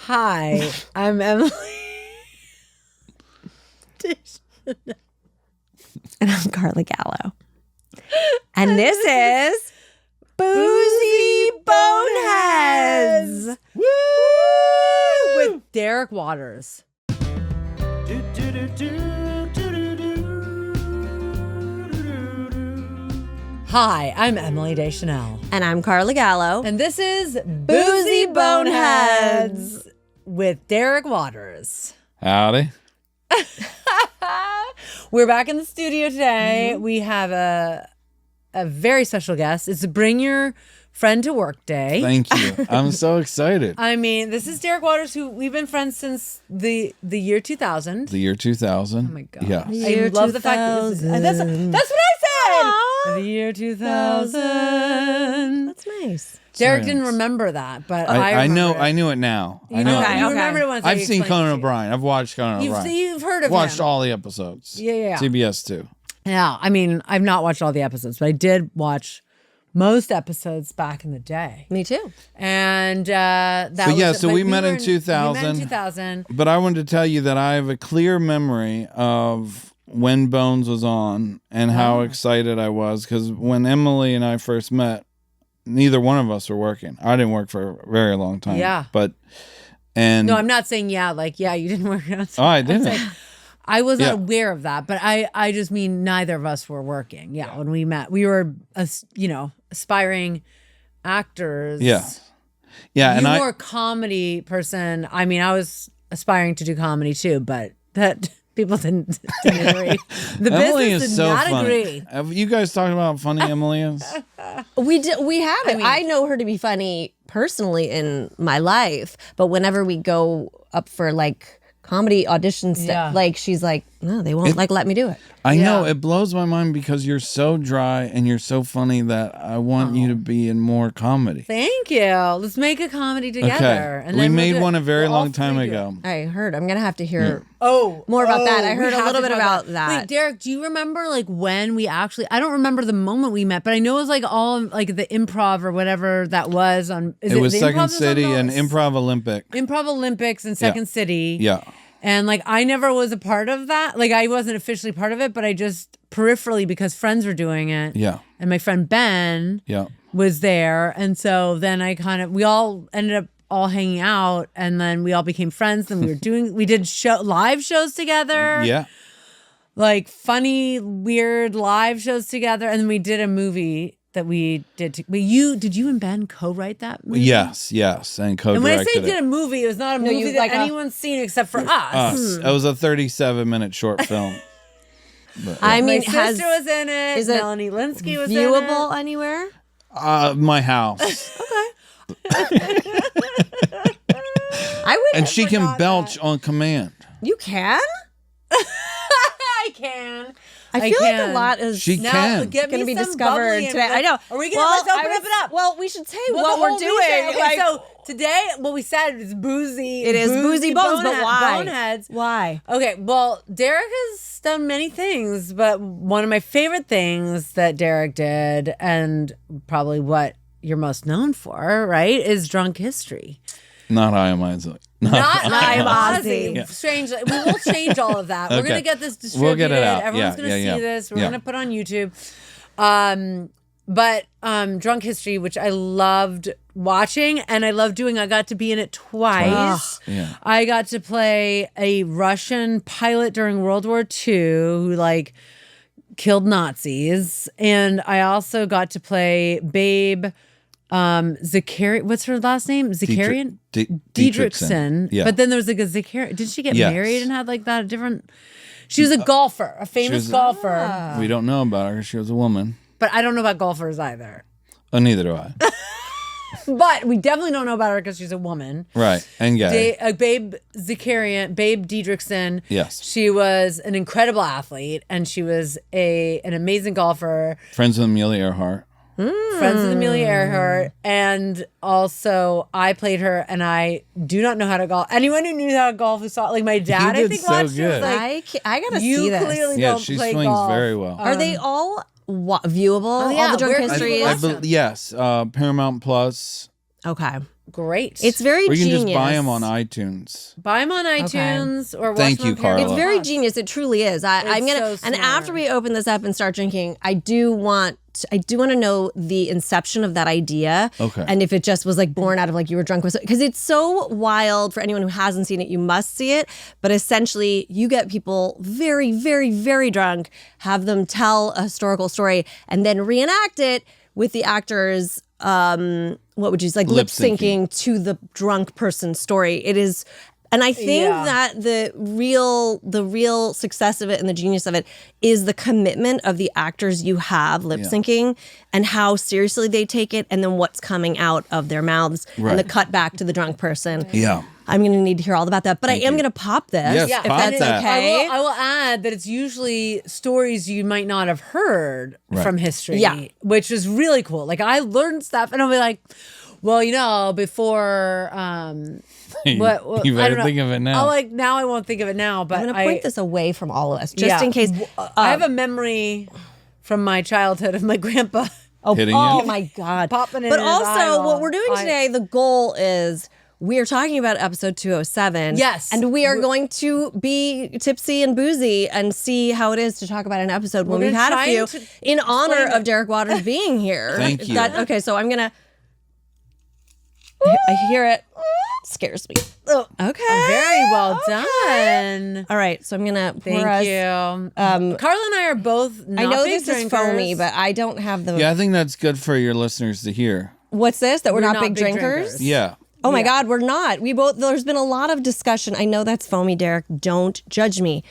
Hi, I'm Emily. And I'm Carla Gallo. And this is Boozy Bonheads. Woo! With Derek Waters. Hi, I'm Emily Deschanel. And I'm Carla Gallo. And this is Boozy Bonheads with Derek Waters. Howdy. We're back in the studio today. Mm-hmm. We have a very special guest. It's a Bring Your Friend to Work Day. Thank you. I'm so excited. I mean, this is Derek Waters, who we've been friends since the year 2000. The year 2000. Oh my God. Yeah. I love the fact that this is, and that's what I said. Aww. The year 2000. That's nice. Derek didn't remember that, but I knew it now. You remember it once. I've seen Conan O'Brien. I've watched Conan O'Brien. You've heard of him. Watched all the episodes. Yeah. CBS too. Yeah, I mean, I've not watched all the episodes, but I did watch most episodes back in the day. Me too. And so we met in 2000. We met in 2000. But I wanted to tell you that I have a clear memory of when Bones was on and how excited I was, because when Emily and I first met, neither one of us were working. I didn't work for a very long time. Yeah. No, I'm not saying you didn't work. I didn't. I wasn't aware of that, but I just mean neither of us were working. Yeah, when we met, we were, aspiring actors. Yeah. You were a comedy person. I mean, I was aspiring to do comedy too, but that people didn't agree. The Emily business is did so not funny. agree. Have you guys talked about how funny Emily is? We haven't. I know her to be funny personally in my life, but whenever we go up for like comedy auditions, she's like, no, they won't let me do it. I know, it blows my mind because you're so dry and you're so funny that I want you to be in more comedy. Thank you. Let's make a comedy together. Okay. And we made one a very long time ago. I heard. I'm gonna have to hear more about that. I heard a little bit about that. Wait, Derek, do you remember like when we actually? I don't remember the moment we met, but I know it was like all like the improv or whatever that was on. It was Second City and Improv Olympics. Improv Olympics and Second City. Yeah. And like I never was a part of that. Like I wasn't officially part of it, but I just peripherally because friends were doing it. Yeah. And my friend Ben was there. And so then we all ended up all hanging out, and then we all became friends. And we did live shows together. Yeah. Like funny, weird live shows together. And then we did a movie that we did. Did you and Ben co-write that movie? Yes, and co-directed. And when I say did a movie, it was not a movie that like anyone's seen except for us. It was a 37-minute short film. But, I mean, my sister was in it. Is it Melanie Linsky was in it. Viewable anywhere? my house. Okay. I would. And she can belch on command. You can? I can. I feel like a lot is she can. Going to be discovered today. I know. Are we going to let's open it up? Well, we should say what we're doing. Okay, so today, what we said is boozy. It is boozy bones, but why? Boneheads. Why? Okay, well, Derek has done many things, but one of my favorite things that Derek did, and probably what you're most known for, right, is Drunk History. Not I am Isaac. Not I am Ozzy. Yeah. Strange. We will change all of that. We're going to get this distributed. We'll get it out. Everyone's going to see this. We're going to put on YouTube. But Drunk History, which I loved watching and I loved doing. I got to be in it twice. I got to play a Russian pilot during World War II who like killed Nazis. And I also got to play Babe Zakarian, what's her last name? Zakarian? Dietrichson. Yeah. But then there was like a Zakarian. Did she get married and had like that a different? She was a golfer, a famous golfer. We don't know about her. She was a woman. But I don't know about golfers either. Oh, neither do I. But we definitely don't know about her because she's a woman. Right. And gay. Babe Zakarian, Babe Dietrichson. Yes. She was an incredible athlete and she was an amazing golfer. Friends with Amelia Earhart. Friends with Amelia Earhart. And also I played her and I do not know how to golf. Anyone who knew how to golf who saw it, like my dad, He I did think so watched it. good. Was like, I gotta you see this. clearly Yeah, don't she play swings golf. very well. Are they all viewable? Oh, yeah. All the drunk Where can histories? people watch them? Yes. Paramount Plus. Okay. great. It's very Or you genius. can just buy them on iTunes. Buy them on iTunes or watch Thank them you, on Paramount+. Carla. It's very genius. It truly is. I'm gonna. so And after smart. we open this up and start drinking, I do want to know the inception of that idea. Okay. And if it just was like born out of like you were drunk with, because it's so wild for anyone who hasn't seen it, you must see it. But essentially, you get people very, very, very drunk, have them tell a historical story, and then reenact it with the actors. What would you say? Like lip syncing to the drunk person's story. It is. And I think that the real success of it and the genius of it is the commitment of the actors you have lip syncing and how seriously they take it, and then what's coming out of their mouths and the cut back to the drunk person. Yeah. I'm going to need to hear all about that, but I am going to pop this Yes, if pop that's that. okay. I will add that it's usually stories you might not have heard from history, which is really cool. Like I learned stuff, and I'll be like, well, before. You better think of it now. Now I won't think of it now, but I'm going to point this away from all of us, just in case. I have a memory from my childhood of my grandpa. Hitting Oh you? my God. Popping in But his also, eyeball. what we're doing today, the goal is we are talking about episode 207. Yes. And we are going to be tipsy and boozy and see how it is to talk about an episode when we've had a few in honor of Derek Waters being here. Thank you. Okay, so I'm going to. I hear it. Scares me. Okay. Very well done. All right, so I'm going to pour Thank us. you. Carla and I are both not I know big this drinkers. is foamy, but I don't have the. Yeah, I think that's good for your listeners to hear. What's this? That we're not big big drinkers? Yeah. Oh my God, we're not. We both. There's been a lot of discussion. I know that's foamy, Derek. Don't judge me.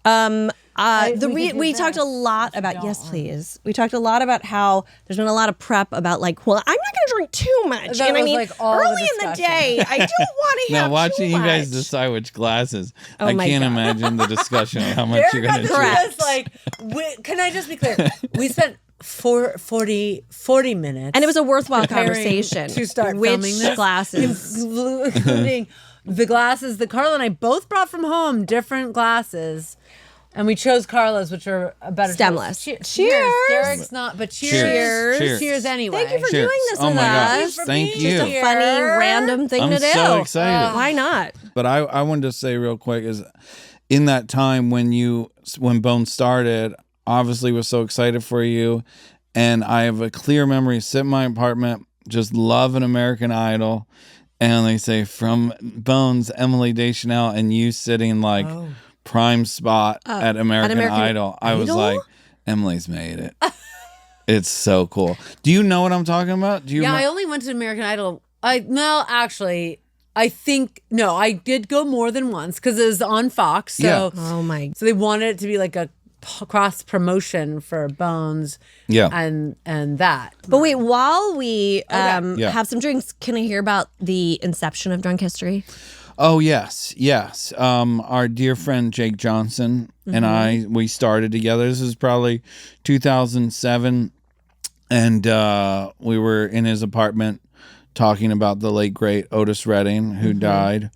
We talked a lot about. Yes, please. We talked a lot about how there's been a lot of prep about like, well, I'm not going to drink too much. That And I was, mean, like, all the early in the discussion. day, I don't want to have Now, watching too you guys much. decide which glasses, Oh I my can't God. imagine the discussion of how much you're going to Derek drink. like, can I just be clear? We spent 40 minutes. And it was a worthwhile preparing conversation. to start Which filming this, glasses? including the glasses that Carla and I both brought from home, different glasses. And we chose Carla's, which are a better Stemless. Cheers. Cheers. Derek's not, but cheers. Cheers. Cheers anyway. Thank you for Cheers. doing this Oh with my gosh. us. Thank being you. Just a funny, random thing I'm to do. so excited. Why not? But I wanted to say real quick is in that time when Bone started, obviously was so excited for you. And I have a clear memory, sit in my apartment, just love an American Idol. And they say from Bones, Emily Deschanel, and you sitting like prime spot at American Idol. I was like, Emily's made it. It's so cool. Do you know what I'm talking about? Do you? I only went to American Idol. I did go more than once because it was on Fox. So, Oh my. so they wanted it to be like a cross promotion for Bones. Yeah. and that. But wait, while we Yeah. have some drinks, can I hear about the inception of drunk history? Oh, yes. Our dear friend Jake Johnson and we started together. This is probably 2007. And we were in his apartment talking about the late, great Otis Redding, who died.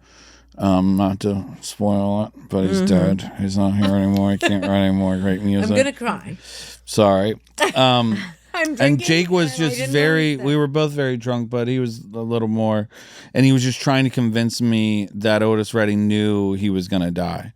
Not to spoil it, but he's dead. He's not here anymore. He can't write any more great music. I'm gonna cry. Sorry. I'm And drinking, Jake was and I just didn't very, understand. we were both very drunk, but he was a little more, and he was just trying to convince me that Otis Redding knew he was going to die.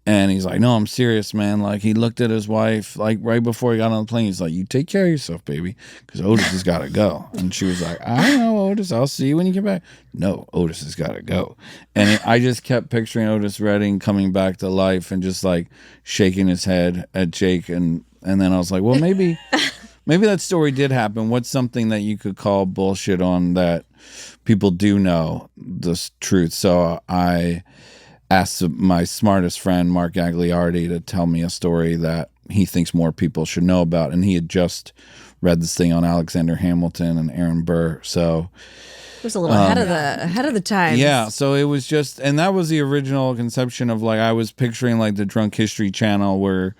And he's like, no, I'm serious, man. Like, he looked at his wife, like, right before he got on the plane. He's like, you take care of yourself, baby, because Otis has got to go. And she was like, I don't know, Otis. I'll see you when you get back. No, Otis has got to go. And I just kept picturing Otis Redding coming back to life and just, like, shaking his head at Jake. And then I was like, well, maybe that story did happen. What's something that you could call bullshit on that people do know the truth? So I asked my smartest friend, Mark Gagliardi, to tell me a story that he thinks more people should know about. And he had just read this thing on Alexander Hamilton and Aaron Burr. So It was a little ahead of the times. yeah, so it was just, and that was the original conception of, like, I was picturing like the Drunk History Channel, where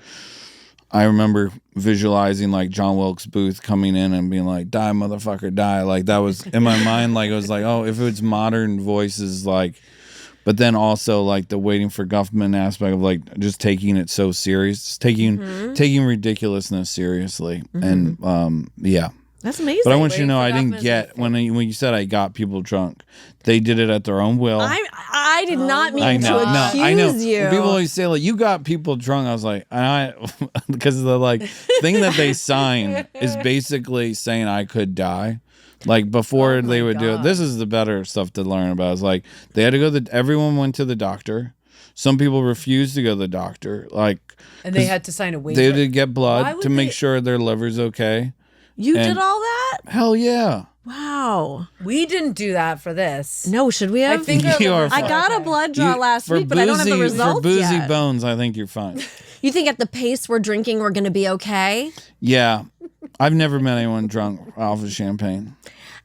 I remember visualizing like John Wilkes Booth coming in and being like, die motherfucker die. Like, that was in my mind. Like, it was like, oh, if it's modern voices, like, but then also like the waiting for government aspect of like just taking it so serious, taking ridiculousness seriously. And yeah. That's amazing. But I want you to know I didn't get when you said I got people drunk. They did it at their own will. I did not mean to accuse I know. you. When people always say like you got people drunk. I was like, because the like thing that they sign is basically saying I could die. Like before they would do it. This is the better stuff to learn about. It's like they had to go. Everyone went to the doctor. Some people refused to go to the doctor. And they had to sign a waiver. They had to get blood to make sure their liver's okay. You did all that? Hell yeah. Wow. We didn't do that for this. No, should we have? I think I got a blood draw last week, but I don't have the results For boozy yet. bones, I think you're fine. You think at the pace we're drinking, we're going to be okay? Yeah. I've never met anyone drunk off of champagne.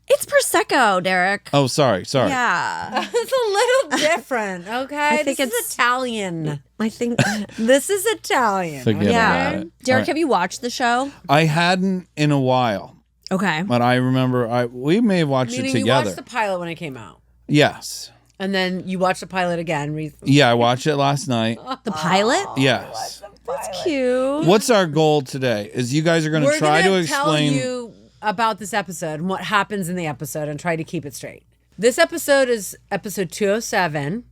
It's Prosecco, Derek. Oh, sorry. Yeah. It's a little different, okay? I think it's Italian. I think. This is Italian. Forget about it. Derek, have you watched the show? I hadn't in a while. Okay. But I remember we may have watched it together. You watched the pilot when it came out. Yes. And then you watched the pilot again recently. Yeah, I watched it last night. The pilot? Yes. That's cute. What's our goal today? Is you guys are going to try to explain. Tell you about this episode and what happens in the episode and try to keep it straight. This episode is episode 207.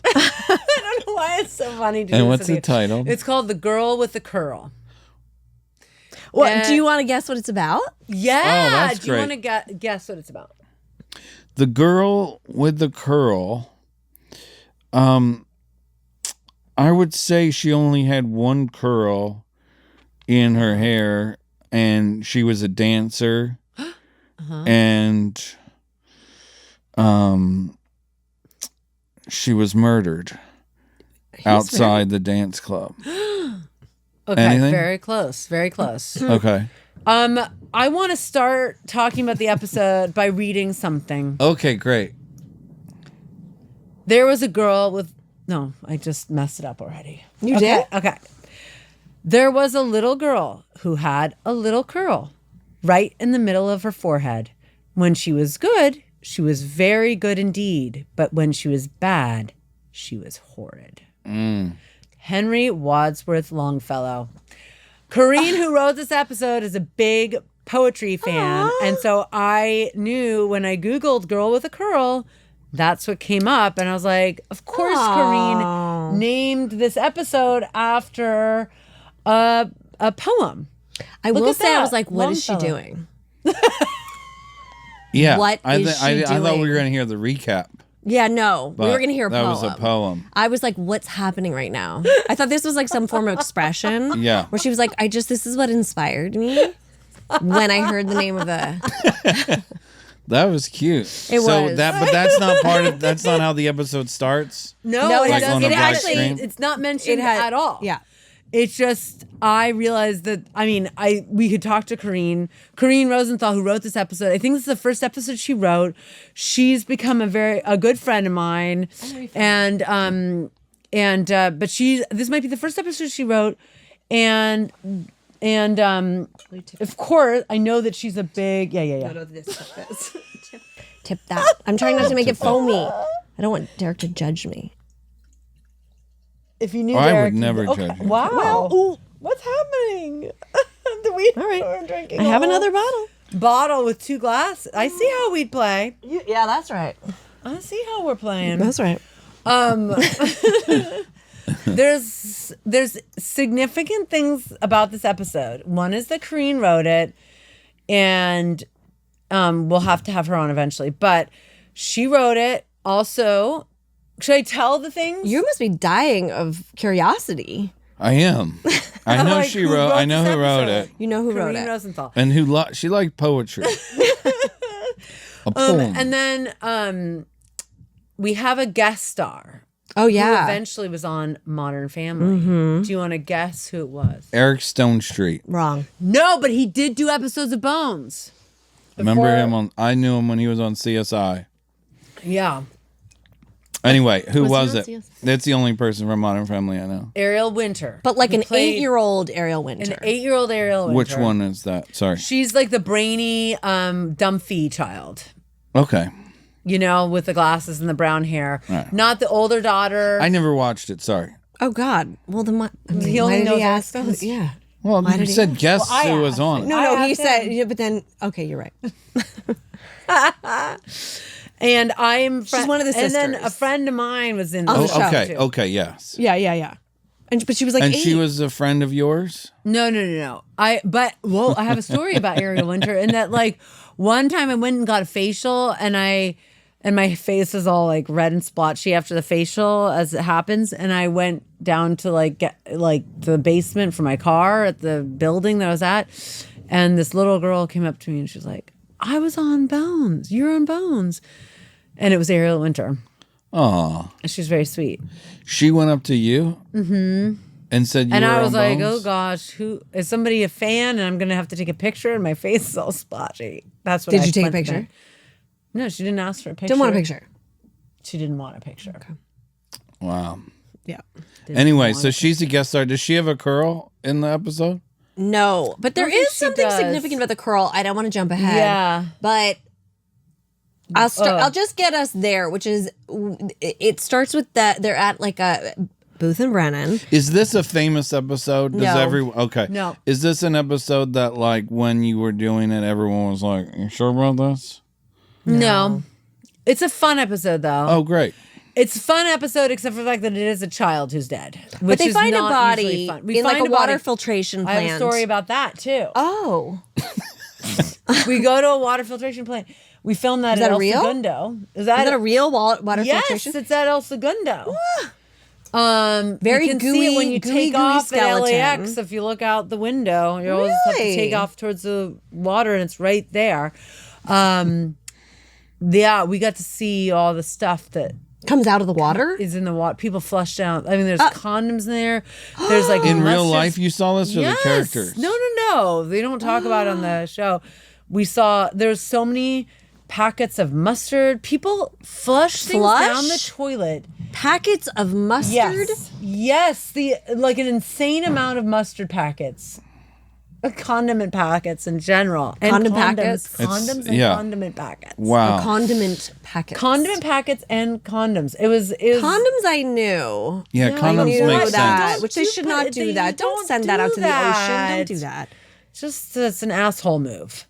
I don't know why it's so funny to do And this what's the title? It's called The Girl with the Curl. What, do you want to guess what it's about? Yeah. Oh, that's do you great. want to guess what it's about? The girl with the curl. I would say she only had one curl in her hair, and she was a dancer, and she was murdered outside the dance club. Okay, Anything? very close. Very close. Okay. I want to start talking about the episode by reading something. Okay, great. There was a girl with... No, I just messed it up already. You did? Okay. There was a little girl who had a little curl right in the middle of her forehead. When she was good, she was very good indeed. But when she was bad, she was horrid. Henry Wadsworth Longfellow. Corrine, who wrote this episode, is a big poetry fan. Aww. And so I knew when I Googled girl with a curl, that's what came up. And I was like, of course, Corine named this episode after a poem. I will say, I was like, what is she doing? Yeah. What I is she thought we doing? were going to hear the recap. Yeah, no. We but were going to hear a poem. That was a poem. I was like, what's happening right now? I thought this was like some form of expression. Yeah. Where she was like, this is what inspired me when I heard the name of the... That was cute. It was. But that's not that's not how the episode starts. No, it it doesn't. doesn't. It actually- It's not mentioned at all. Yeah. It's just, I realized that, we could talk to Corine Rosenthal, who wrote this episode. I think this is the first episode she wrote. She's become a good friend of mine. And but this might be the first episode she wrote. And of course, I know that she's a big, Tip that. I'm trying not to make it foamy. I don't want Derek to judge me. If you knew I Derek, would never judge you. Wow. Well, Ooh, what's happening? All right. We're drinking I have another bottle. bottle with 2 glasses. I see how we'd play. Yeah, that's right. I see how we're playing. That's right. There's significant things about this episode. One is that Corine wrote it, and we'll have to have her on eventually. But she wrote it. Also, should I tell the things? You must be dying of curiosity. I am. I know Like, she who wrote. I know this who wrote episode? it, You know who wrote Corine it. Rosenthal. and she liked poetry. A poem. And then we have a guest star. Oh, Who yeah. eventually was on Modern Family. Do you want to guess who it was? Eric Stone Street. Wrong. No, but he did do episodes of Bones. Remember him I knew him when he was on CSI. Yeah. Anyway, who Was was he on it? CSI? That's the only person from Modern Family I know. Ariel Winter. But like who an played 8-year-old Ariel Winter. An 8-year-old Ariel Winter. Which one is that? Sorry. She's like the brainy, Dumphy child. Okay. You know, with the glasses and the brown hair. Right. Not the older daughter. I never watched it. Sorry. Oh, God. Well, then He only why did knows he ask? Eric Stone. Yeah. Well, you said guess who was on it. No, he said, yeah, but then, okay, you're right. And she's one of the sisters. And then a friend of mine was in the show too. Okay, yes. Yeah. But she was like And 8. she was a friend of yours? No. I have a story about Ariel Winter in that, like, one time I went and got a facial and my face is all like red and splotchy after the facial, as it happens, and I went down to like get like the basement for my car at the building that I was at, and this little girl came up to me and she was like, I was on Bones. You're on Bones. And it was Ariel Winter. Oh. And she was very sweet. She went up to you? Mm-hmm. And said you were on Bones? And I was like, oh gosh, who is somebody a fan? And I'm going to have to take a picture and my face is all splotchy. That's what Did you take a picture? No, she didn't ask for a picture. Didn't want a picture. She didn't want a picture. Okay. Wow. Yeah. Anyway, so she's a guest star. Does she have a curl in the episode? No, but there is something significant about the curl. I don't want to jump ahead. Yeah. But I'll start. I'll just get us there, which is, it starts with that they're at like a Booth and Brennan. Is this a famous episode? No. Okay. No. Is this an episode that, like, when you were doing it, everyone was like, you sure about this? No. It's a fun episode, though. Oh, great. It's a fun episode, except for the fact that it is a child who's dead. But they find a body in like a water filtration plant. I have a story about that, too. Oh. We go to a water filtration plant. We filmed that at El Segundo. Is that a real water filtration? Yes, it's at El Segundo. Very you can gooey, see it when you take off skeleton. at LAX. If you look out the window, you always have to take off towards the water, and it's right there. Yeah, we got to see all the stuff that comes out of the water. Is in the water. People flushed out. I mean, there's condoms in there. There's like in real life. You saw this, or the characters? No. They don't talk about it on the show. We saw there's so many packets of mustard. People flush things down the toilet. Packets of mustard? Yes. Like an insane amount of mustard packets. Condiment packets in general. And packets? Condoms and condiment packets. Wow. Condiment packets. Condiment packets and condoms. It was condoms I knew. Yeah, condoms make sense. Which they should not do that. Don't send that out to the ocean. Don't do that. It's an asshole move.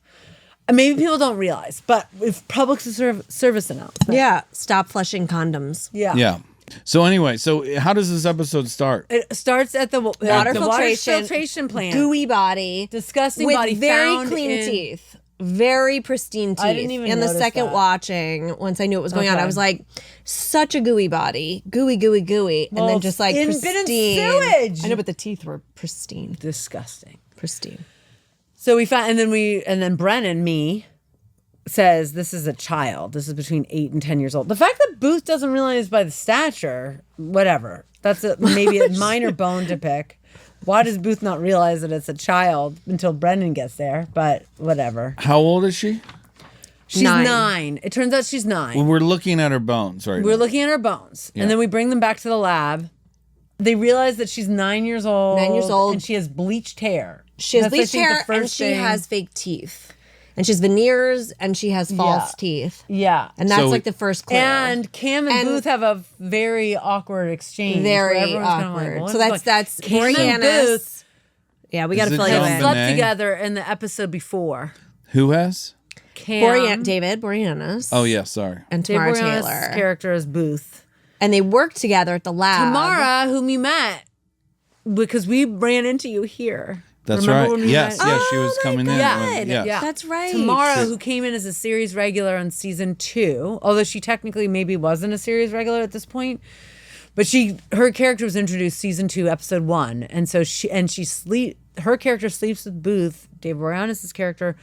Maybe people don't realize, but if public service announcement. Yeah, stop flushing condoms. Yeah. So anyway, how does this episode start? It starts at the water filtration plant. Gooey body. Disgusting with body. Very clean teeth. Very pristine teeth. I didn't even notice the second watching, once I knew what was going on, I was like, such a gooey body. Gooey. And then just like pristine. Sewage. I know, but the teeth were pristine. Disgusting. Pristine. So we found, and then Brennan, says this is a child. This is between 8 and 10 years old. The fact that Booth doesn't realize by the stature, whatever. That's maybe a minor bone to pick. Why does Booth not realize that it's a child until Brennan gets there? But whatever. How old is she? She's 9. It turns out she's 9. Well, we're looking at her bones right now. We're looking at her bones. Yeah. And then we bring them back to the lab. They realize that she's 9 years old. 9 years old. And she has bleached hair. She has bleached hair and she has fake teeth. And she has veneers and she has false teeth. Yeah. And that's like the first clue. And Cam and Booth have a very awkward exchange. Very awkward. Like, so that's Cam and Booth. Yeah, we got to fill you in. They slept together in the episode before. Who has? Cam. David Boreanaz. Oh, yeah, sorry. And Tamara Taylor. Character is Booth. And they worked together at the lab. Tamara, whom you met, because we ran into you here. That's right. Yes, she was coming in. Yeah, that's right. Tamara, who came in as a series regular on season 2, although she technically maybe wasn't a series regular at this point, but her character was introduced season 2, episode 1, and so her character sleeps with Booth, Dave Boreanaz's character,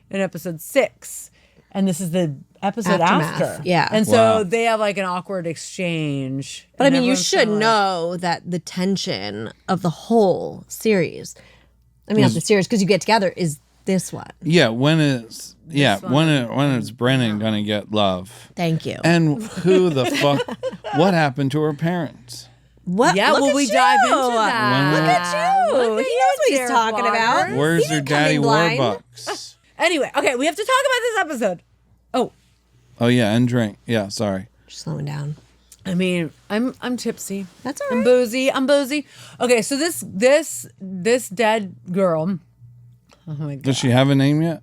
in episode 6, and this is the episode after. Yeah, and so they have like an awkward exchange. But I mean, you should know that the tension of the whole series. I mean, not the series, because you get together, is this one. Yeah, when it's Brennan gonna get love? Thank you. And who the fuck? What happened to her parents? What? Yeah, we dive into that. Look at you. He knows what he's talking about. Where's her daddy Warbucks? Anyway, okay, we have to talk about this episode. Oh yeah, and drink. Yeah, sorry. Just slowing down. I mean, I'm tipsy. That's all right. I'm boozy. Okay, so this dead girl. Oh my god. Does she have a name yet?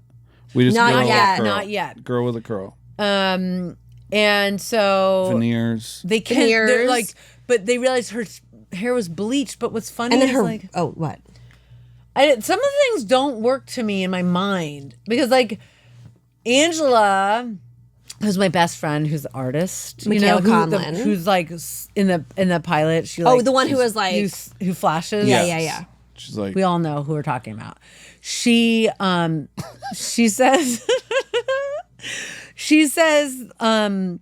We just Not girl yet. with curl. Not yet. Girl with a curl. And so Veneers. they can't. They're like, but they realized her hair was bleached. But what's funny And then is her like, what? some of the things don't work to me in my mind because like Angela, who's my best friend, who's the artist, Michaela Conlon. who's like in the pilot. She like, the one who was like who flashes. Yeah. She's like, We all know who we're talking about. She says she says oh,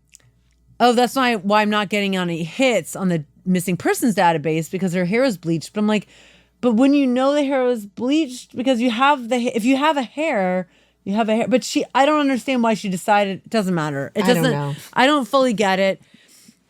that's why I'm not getting any hits on the missing persons database because her hair is bleached. But I'm like, but when you know the hair was bleached because you have if you have a hair, you have a hair. But I don't understand why she decided. It doesn't matter. It doesn't. I don't know. I don't fully get it.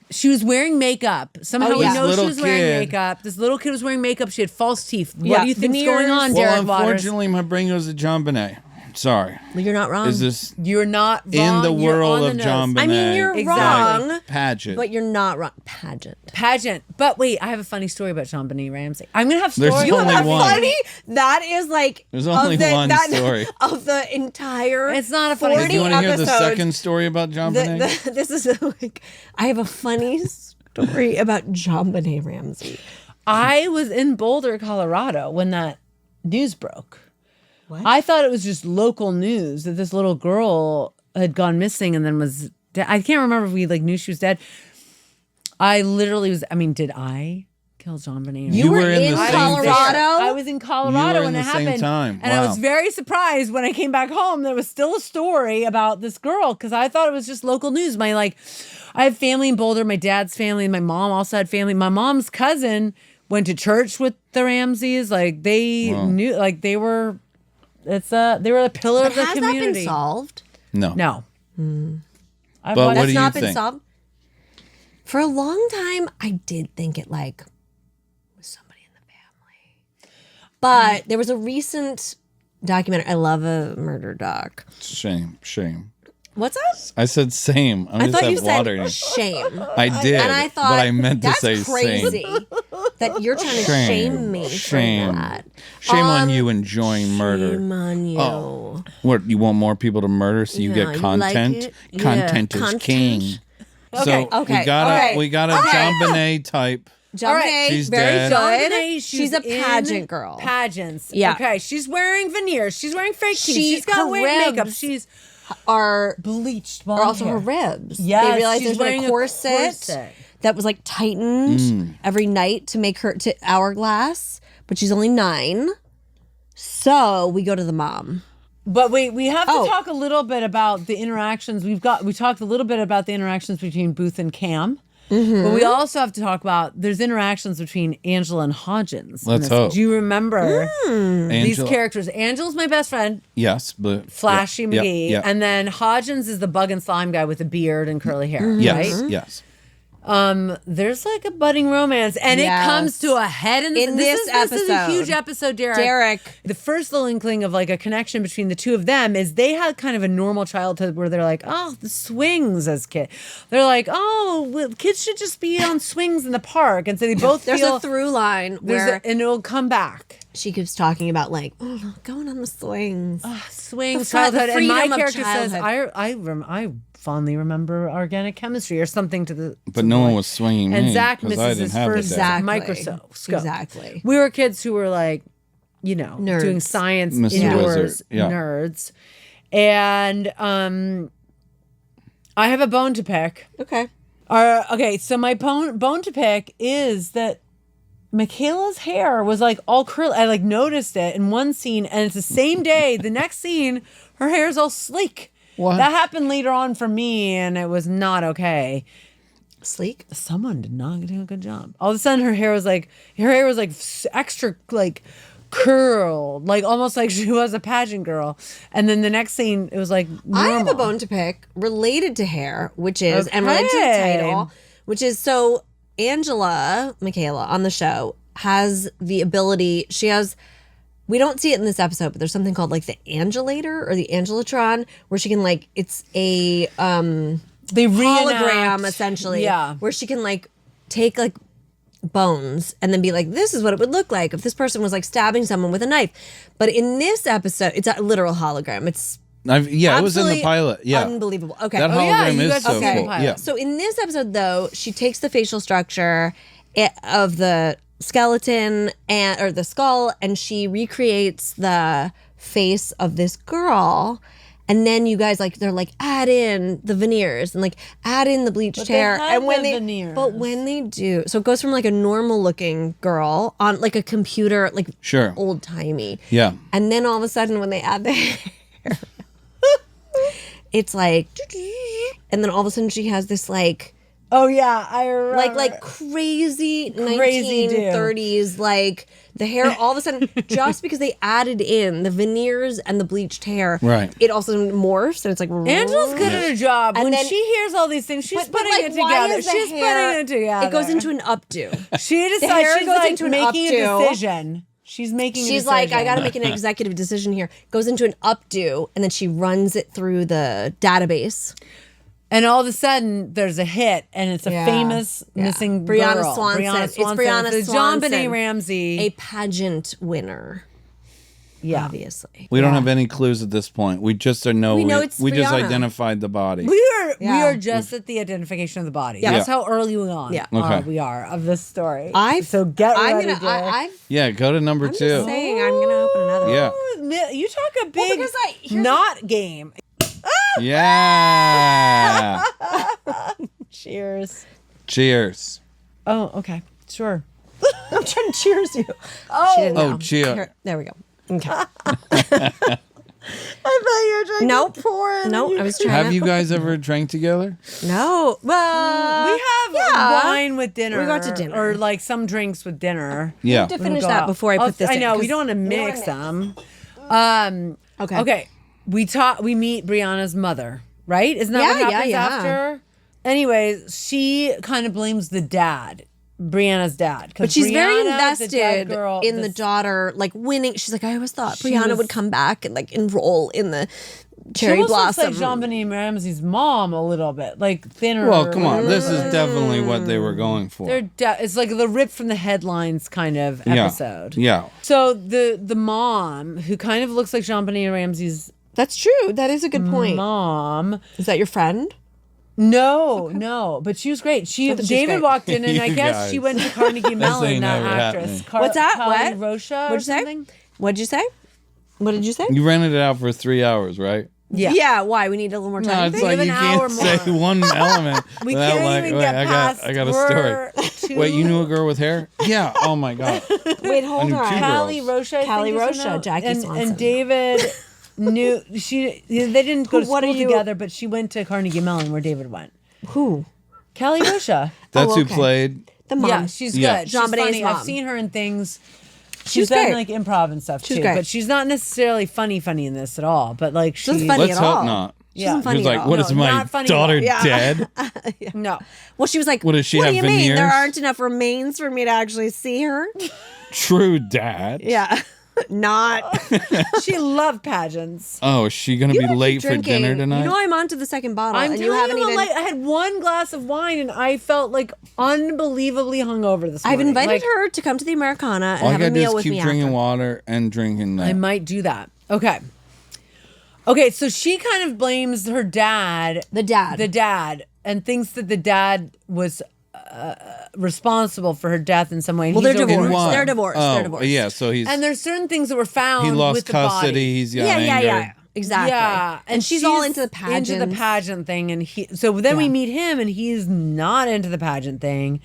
She was wearing makeup. Somehow we know she was wearing makeup. This little kid was wearing makeup. She had false teeth. What do you think's going on, Derek Waters? Unfortunately, my brain goes to John Bonet. Sorry. Well, you're not wrong. Is this You're not wrong. in the You're world on of the John nose. Bonet? I mean, you're wrong. Pageant. But you're not wrong. Pageant. But wait, I have a funny story about John Benet Ramsey. I'm gonna have stories. There's You only have one. funny. That is like There's only one story of the entire. It's not a funny. 40 Do you want to hear the episodes. second story about John Bonet? This is like I have a funny story about John Benet Ramsey. I was in Boulder, Colorado when that news broke. What? I thought it was just local news that this little girl had gone missing and then was dead. I can't remember if we like knew she was dead. I literally was. I mean, did I kill John Bonet? You were in Colorado? I was in Colorado when it happened. Same time. And I was very surprised when I came back home. There was still a story about this girl because I thought it was just local news. I have family in Boulder. My dad's family. My mom also had family. My mom's cousin went to church with the Ramseys. Like they knew. Like they were. They were a pillar of the community. Has that been solved? No. But what That's do you not think? been solved. For a long time, I did think it like was somebody in the family. But there was a recent documentary. I love a murder doc. Shame. What's that? I said same. I thought you just had water. said shame. I did. And I thought but I meant to that's say crazy same. that you're trying to shame me for that. Shame on you enjoying murder. Shame on you. Oh. What, you want more people to murder so you get you content? like it? Content Yeah. is Content. king. Okay, So okay, we got a John Bonet type. John All right. Bonet, She's very dead. good. John Bonet, she's a pageant girl. Pageants. Yeah. Okay. She's wearing veneers. She's wearing fake teeth. She's her got weird makeup. ribs She's are bleached. are also her ribs. Yes, they realized she's there's been wearing a a corset, corset. that was like tightened every night to make her to hourglass, but she's only 9. So we go to the mom. But we have to talk a little bit about the interactions. We talked a little bit about the interactions between Booth and Cam. But we also have to talk about there's interactions between Angela and Hodgins. Let's hope. Do you remember these Angela- characters? Angela's my best friend, Yes, but Flashy yep, McGee, yep. and then Hodgins is the bug and slime guy with a beard and curly hair. Yes, Right? yes. There's like a budding romance, and it Yes. comes to a head in this is a episode. huge episode, Derek. The first little inkling of like a connection between the two of them is they had kind of a normal childhood where they're like, oh, the swings as kids. They're like, oh, well, kids should just be on swings in the park, and so they both There's feel a through line where and it'll come back. she keeps talking about like going on the swings. Swings, The fun- the childhood, and my freedom of character says, childhood. I fondly remember organic chemistry or something to the. But no one was swinging And me Zach 'cause I misses didn't his have first the dad. microscope. Exactly. We were kids who were like, doing Nerds. science Mr. indoors, Wizard, yeah. nerds. And I have a bone to pick. Okay. Okay, so my bone to pick is that Michaela's hair was like all curly. I like noticed it in one scene, and it's the same day. The next scene, her hair is all sleek. What? That happened later on for me, and it was not okay. Sleek. Someone did not do a good job. All of a sudden, her hair was like extra like curled, like almost like she was a pageant girl. And then the next scene, it was like normal. I have a bone to pick related to hair, which is and related to the title, which is so Michaela on the show has the ability. She has. We don't see it in this episode, but there's something called like the Angelator or the Angelatron, where she can like it's a they hologram essentially. Yeah. Where she can like take like bones and then be like, this is what it would look like if this person was like stabbing someone with a knife. But in this episode, it's a literal hologram. It's it was in the pilot. Yeah. Unbelievable. Okay. That hologram you is guys so saw cool. the pilot. Yeah. So in this episode, though, she takes the facial structure of the skeleton or the skull, and she recreates the face of this girl. And then you guys they're like, add in the veneers and like add in the bleached hair. And when veneers. But when they do, so it goes from like a normal looking girl on like a computer, like old timey. Yeah. And then all of a sudden when they add the hair, it's like, and then all of a sudden she has this like, oh yeah, I remember. like crazy 1930s, like the hair all of a sudden, just because they added in the veneers and the bleached hair, right? It also morphs and it's like, Angela's good at her job. And when then, she hears all these things, she's putting like, it together. She's putting it together. It goes into an updo. She decides she's goes like into an making updo. a decision. She's making. She's like, I got to make an executive decision here. Goes into an updo, and then she runs it through the database. And all of a sudden, there's a hit, and it's a famous missing Brianna girl. Swanson. It's Brianna Swanson. John Benet Ramsey, a pageant winner. Yeah, obviously. We don't have any clues at this point. We just know. It's we just Brianna. identified the body. We are just at the identification of the body. Yeah. That's how early we on. Yeah. Okay. We are of this story. So get ready. Go to number I'm 2. Just saying, I'm gonna open another. Yeah. You talk a big not game. Yeah. Cheers. Cheers. Oh, okay. Sure. I'm trying to cheers you. Cheers. There we go. Okay. I thought you were trying to pour it. Nope. I was trying. Have you guys ever drank together? No. Well, we have wine with dinner. We got to dinner. Or like some drinks with dinner. Yeah. To finish that before I put this in. I know. We don't want to mix them. Okay. Okay. We meet Brianna's mother, right? Isn't that what happens after? Anyways, she kind of blames the dad. Brianna's dad. But she's very invested in the daughter, like winning. She's like, I always thought Brianna would come back and like enroll in the cherry blossom. Looks like Jean Benet Ramsey's mom a little bit, like thinner. Well, come on. This is definitely what they were going for. It's like the rip from the headlines kind of episode. Yeah. So the mom, who kind of looks like Jean Benet Ramsey's. That's true. That is a good point. Mom. Is that your friend? No, but she was great. David walked in, and I guess she went to Carnegie Mellon. That actress. What's that? Kelly Rocha. What'd you say? What'd you say? What did you say? You rented it out for 3 hours, right? Yeah. Yeah. Why? We need a little more time. No, it's like you can't say one element. We can't even get past. I got a story. Wait, you knew a girl with hair? Yeah. Oh my god. Wait, hold on. Callie Rocha. Callie Rocha. Jackie Swanson. And David. They didn't go to school together, but she went to Carnegie Mellon where David went. Who? Callie Rocha. That's who played the mom. Yeah, she's good. Yeah. She's Jean Benet's funny. mom. I've seen her in things. She's done great. like improv and stuff She's too, great. but she's not necessarily funny in this at all. But like she's funny Let's at hope all. not. She wasn't funny She was like, at all. "What is my not funny daughter at all. dead?" No. Well, she was like, What does she what have, do you mean? veneers? There aren't enough remains for me to actually see her? True dad. Yeah. Not. She loved pageants. Oh, is she gonna be late for dinner tonight? You know I'm on to the second bottle. I'm and telling you haven't you, even. I had one glass of wine and I felt like unbelievably hungover this I've morning. invited her to come to the Americana and All I have a gotta do meal is with keep me drinking after. water and drinking that. I might do that. Okay, so she kind of blames her dad. The dad. And thinks that the dad was responsible for her death in some way. Well, they're He's divorced. why? They're divorced. Oh, They're divorced. yeah, so he's And there's certain things that were found he lost with the custody. body. He's got anger. Yeah. Exactly. Yeah, and she's all into the pageant. Into the pageant thing, and so then we meet him, and he's not into the pageant thing.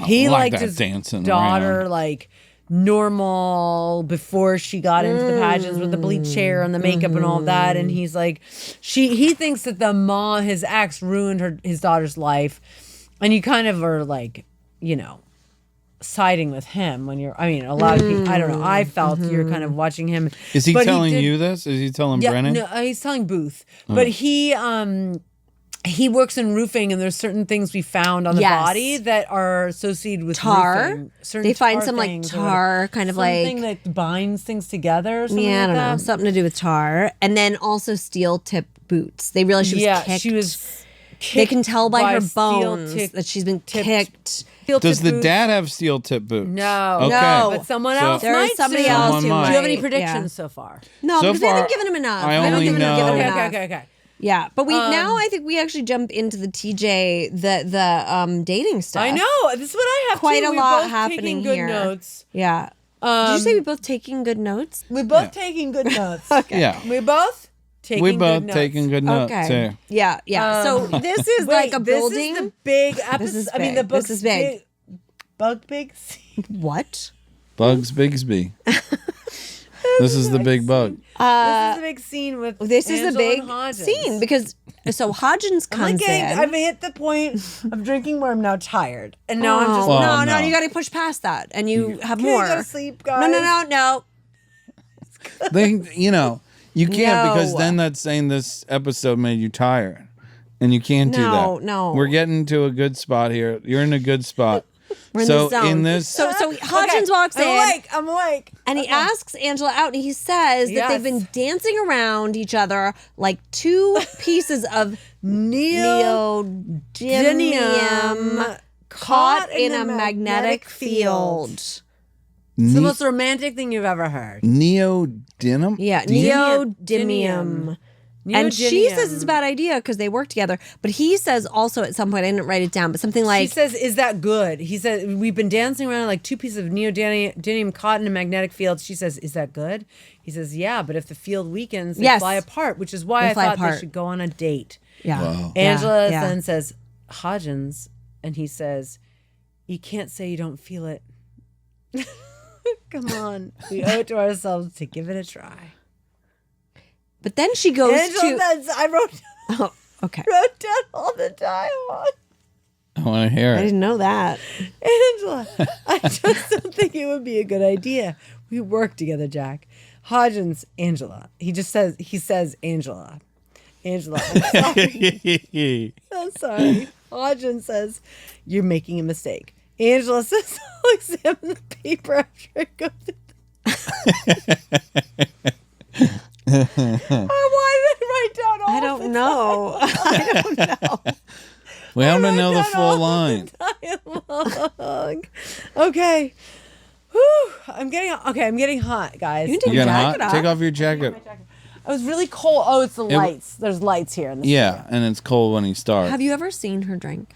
He like liked that his dancing daughter around. like normal before she got into the pageants with the bleach hair and the makeup and all of that. And he's like, he thinks that the mom, his ex, ruined his daughter's life, and you kind of are like, siding with him when you're. I mean, a lot of people. I don't know. I felt you're kind of watching him. Is he but telling did- you this? Is he telling Yeah, Brennan? no, he's telling Booth, but he works in roofing, and there's certain things we found on the Yes. body that are associated with Tar. roofing. Certain They find tar some like things or tar, kind of something like that binds things together. Or something I like don't that. know, something to do with tar, and then also steel tip boots. They realized she was kicked. she was They can tell by her steel bones that she's been kicked. Does the dad have steel tip boots? No. Okay. No. But someone else There might is somebody soon. else who Someone might. Do you have any might, predictions so far? No, So because we far, haven't given him enough. I We haven't only given him know- enough. Okay. Yeah, but now I think we actually jump into the TJ, the dating stuff. I know. This is what I have Quite too. a We're lot both happening taking good here. notes. Yeah. Did you say we both taking good notes? We're both taking good notes. Okay. Yeah. We're both taking We good both notes. taking good notes. Okay. Yeah. So this is like a building. This is the big episode. This is I mean, the big. book's This is big. Bug big. What? Bugs Bigsby. This is the big bug. This is the big scene with. This is the Angela big and Hodgins. scene because Hodgins comes in. I've hit the point of drinking where I'm now tired, and now I'm just. Well, no, no. you got to push past that, and you have Can more. I go to sleep, guys? No. They, you can't because No. then that's saying this episode made you tired, and you can't do that. No. We're getting to a good spot here. You're in a good spot. We're in So the zone. in this- so Hodgins walks in. I'm awake. And he asks Angela out, and he says that they've been dancing around each other like two pieces of neodymium caught in a magnetic field. It's the most romantic thing you've ever heard. Neodymium? Yeah, neodymium. And she says it's a bad idea because they work together. But he says also at some point, I didn't write it down, but something like... She says, is that good? He said, we've been dancing around like two pieces of neodymium caught in a magnetic field. She says, is that good? He says, yeah, but if the field weakens, they fly apart, which is why I thought they should go on a date. Yeah. Wow. Angela then says, Hodgins, and he says, you can't say you don't feel it. Come on. We owe it to ourselves to give it a try. But then she goes Angela says, I wrote down all the dialogue. I want to hear I it. didn't know that. Angela, I just don't think it would be a good idea. We work together, Jack. Hodgins, Angela. He says Angela. Angela, I'm sorry. I'm sorry. Hodgins says, you're making a mistake. Angela says, I'll examine the paper after I go through why did I write down all I don't know. I don't know. We have to know the full line. dialogue? Okay. Whew. I'm getting hot, guys. You can You take your getting jacket hot? off. Take off your jacket. I was really cold. Oh, it's the lights. There's lights here in the Yeah, and it's cold when he starts. Have you ever seen her drink?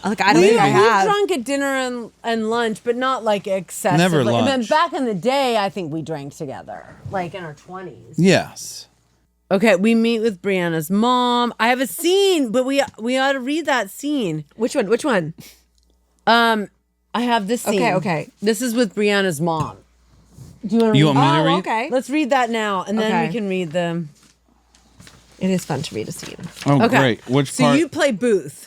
Like, I don't We've think I have. drunk at dinner and lunch, but not like excessively. Never And then lunch. back in the day, I think we drank together, like in our 20s. Yes. Okay, we meet with Brianna's mom. I have a scene, but we ought to read that scene. Which one? I have this scene. Okay. This is with Brianna's mom. Do you want to You read? want me to read? Oh, okay. Let's read that now, and then Okay. we can read the. It is fun to read a scene. Oh, Okay. great. Which So part? you play Booth.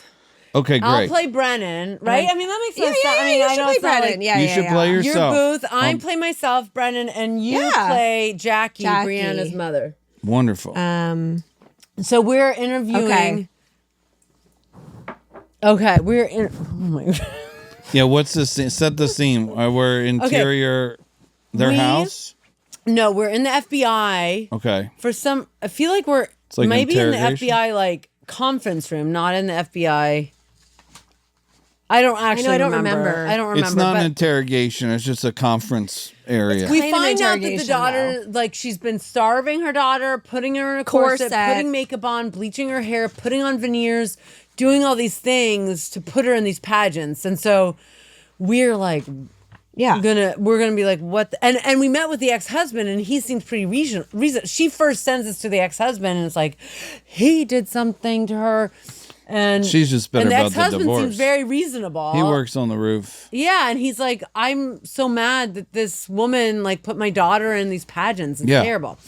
Okay, great. I'll play Brennan, right? I mean, that makes sense. I mean, you I should know play it's not Brennan. like you should play you're yourself. Booth. I play myself, Brennan, and you Yeah. play Jackie, Jackie. Brianna's mother. Wonderful. So we're interviewing. Okay, we're in. Oh my god. Yeah, what's the scene? Set the scene. We're interior their house. No, we're in the FBI Okay. for some. I feel like we're like maybe in the interrogation? FBI like conference room, not in the FBI. I don't actually. I don't remember. remember. I don't remember. It's not but an interrogation. It's just a conference area. we kind of find out that the interrogation, daughter, like, she's been starving her daughter, putting her in a corset, Corset. putting makeup on, bleaching her hair, putting on veneers, doing all these things to put her in these pageants, and so we're like. Yeah. We're gonna be like, what the, and we met with the ex-husband, and he seems pretty reason. She first sends us to the ex-husband, and it's like he did something to her, and She's just bitter and the about the ex-husband divorce. seems very reasonable. He works on the roof. Yeah, and he's like, I'm so mad that this woman like put my daughter in these pageants. It's terrible.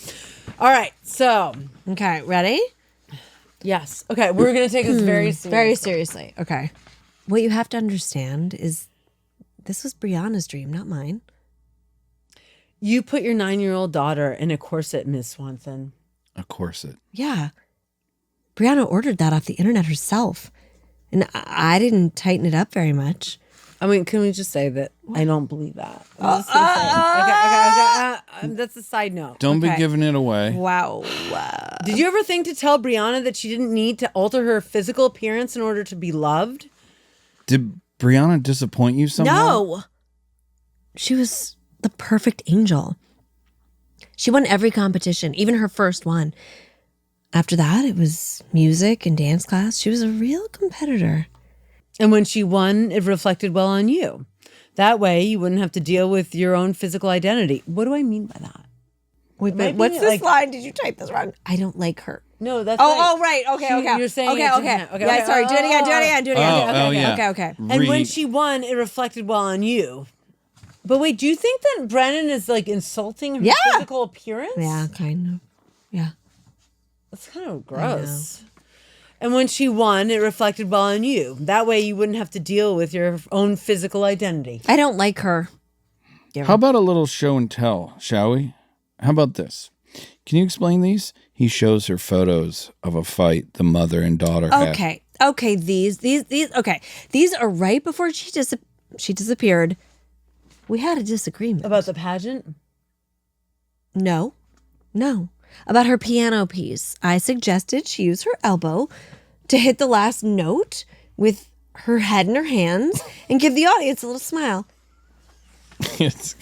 All right, so Okay, ready? yes, okay, we're gonna take this very seriously. Very seriously. Okay. What you have to understand is this was Brianna's dream, not mine. You put your 9-year-old daughter in a corset, Miss Swanson. A corset. Yeah. Brianna ordered that off the internet herself. And I didn't tighten it up very much. I mean, can we just say that I don't believe that? Okay. That's a side note. Don't be giving it away. Wow. Did you ever think to tell Brianna that she didn't need to alter her physical appearance in order to be loved? Did Brianna disappoint you somehow? No. She was the perfect angel. She won every competition, even her first one. After that, it was music and dance class. She was a real competitor. And when she won, it reflected well on you. That way, you wouldn't have to deal with your own physical identity. What do I mean by that? Wait, but what's this line? Did you type this wrong? I don't like her. No, that's right. Okay. You're saying okay. Yeah, sorry. Do it again. Yeah. Okay. And when she won, it reflected well on you. But wait, do you think that Brennan is like insulting her physical appearance? Yeah, kind of. Yeah. That's kind of gross. And when she won, it reflected well on you. That way you wouldn't have to deal with your own physical identity. I don't like her. How about a little show and tell, shall we? How about this? Can you explain these? He shows her photos of a fight the mother and daughter had. Okay, these are right before she disappeared. We had a disagreement. About the pageant? No. About her piano piece. I suggested she use her elbow to hit the last note with her head in her hands and give the audience a little smile. It's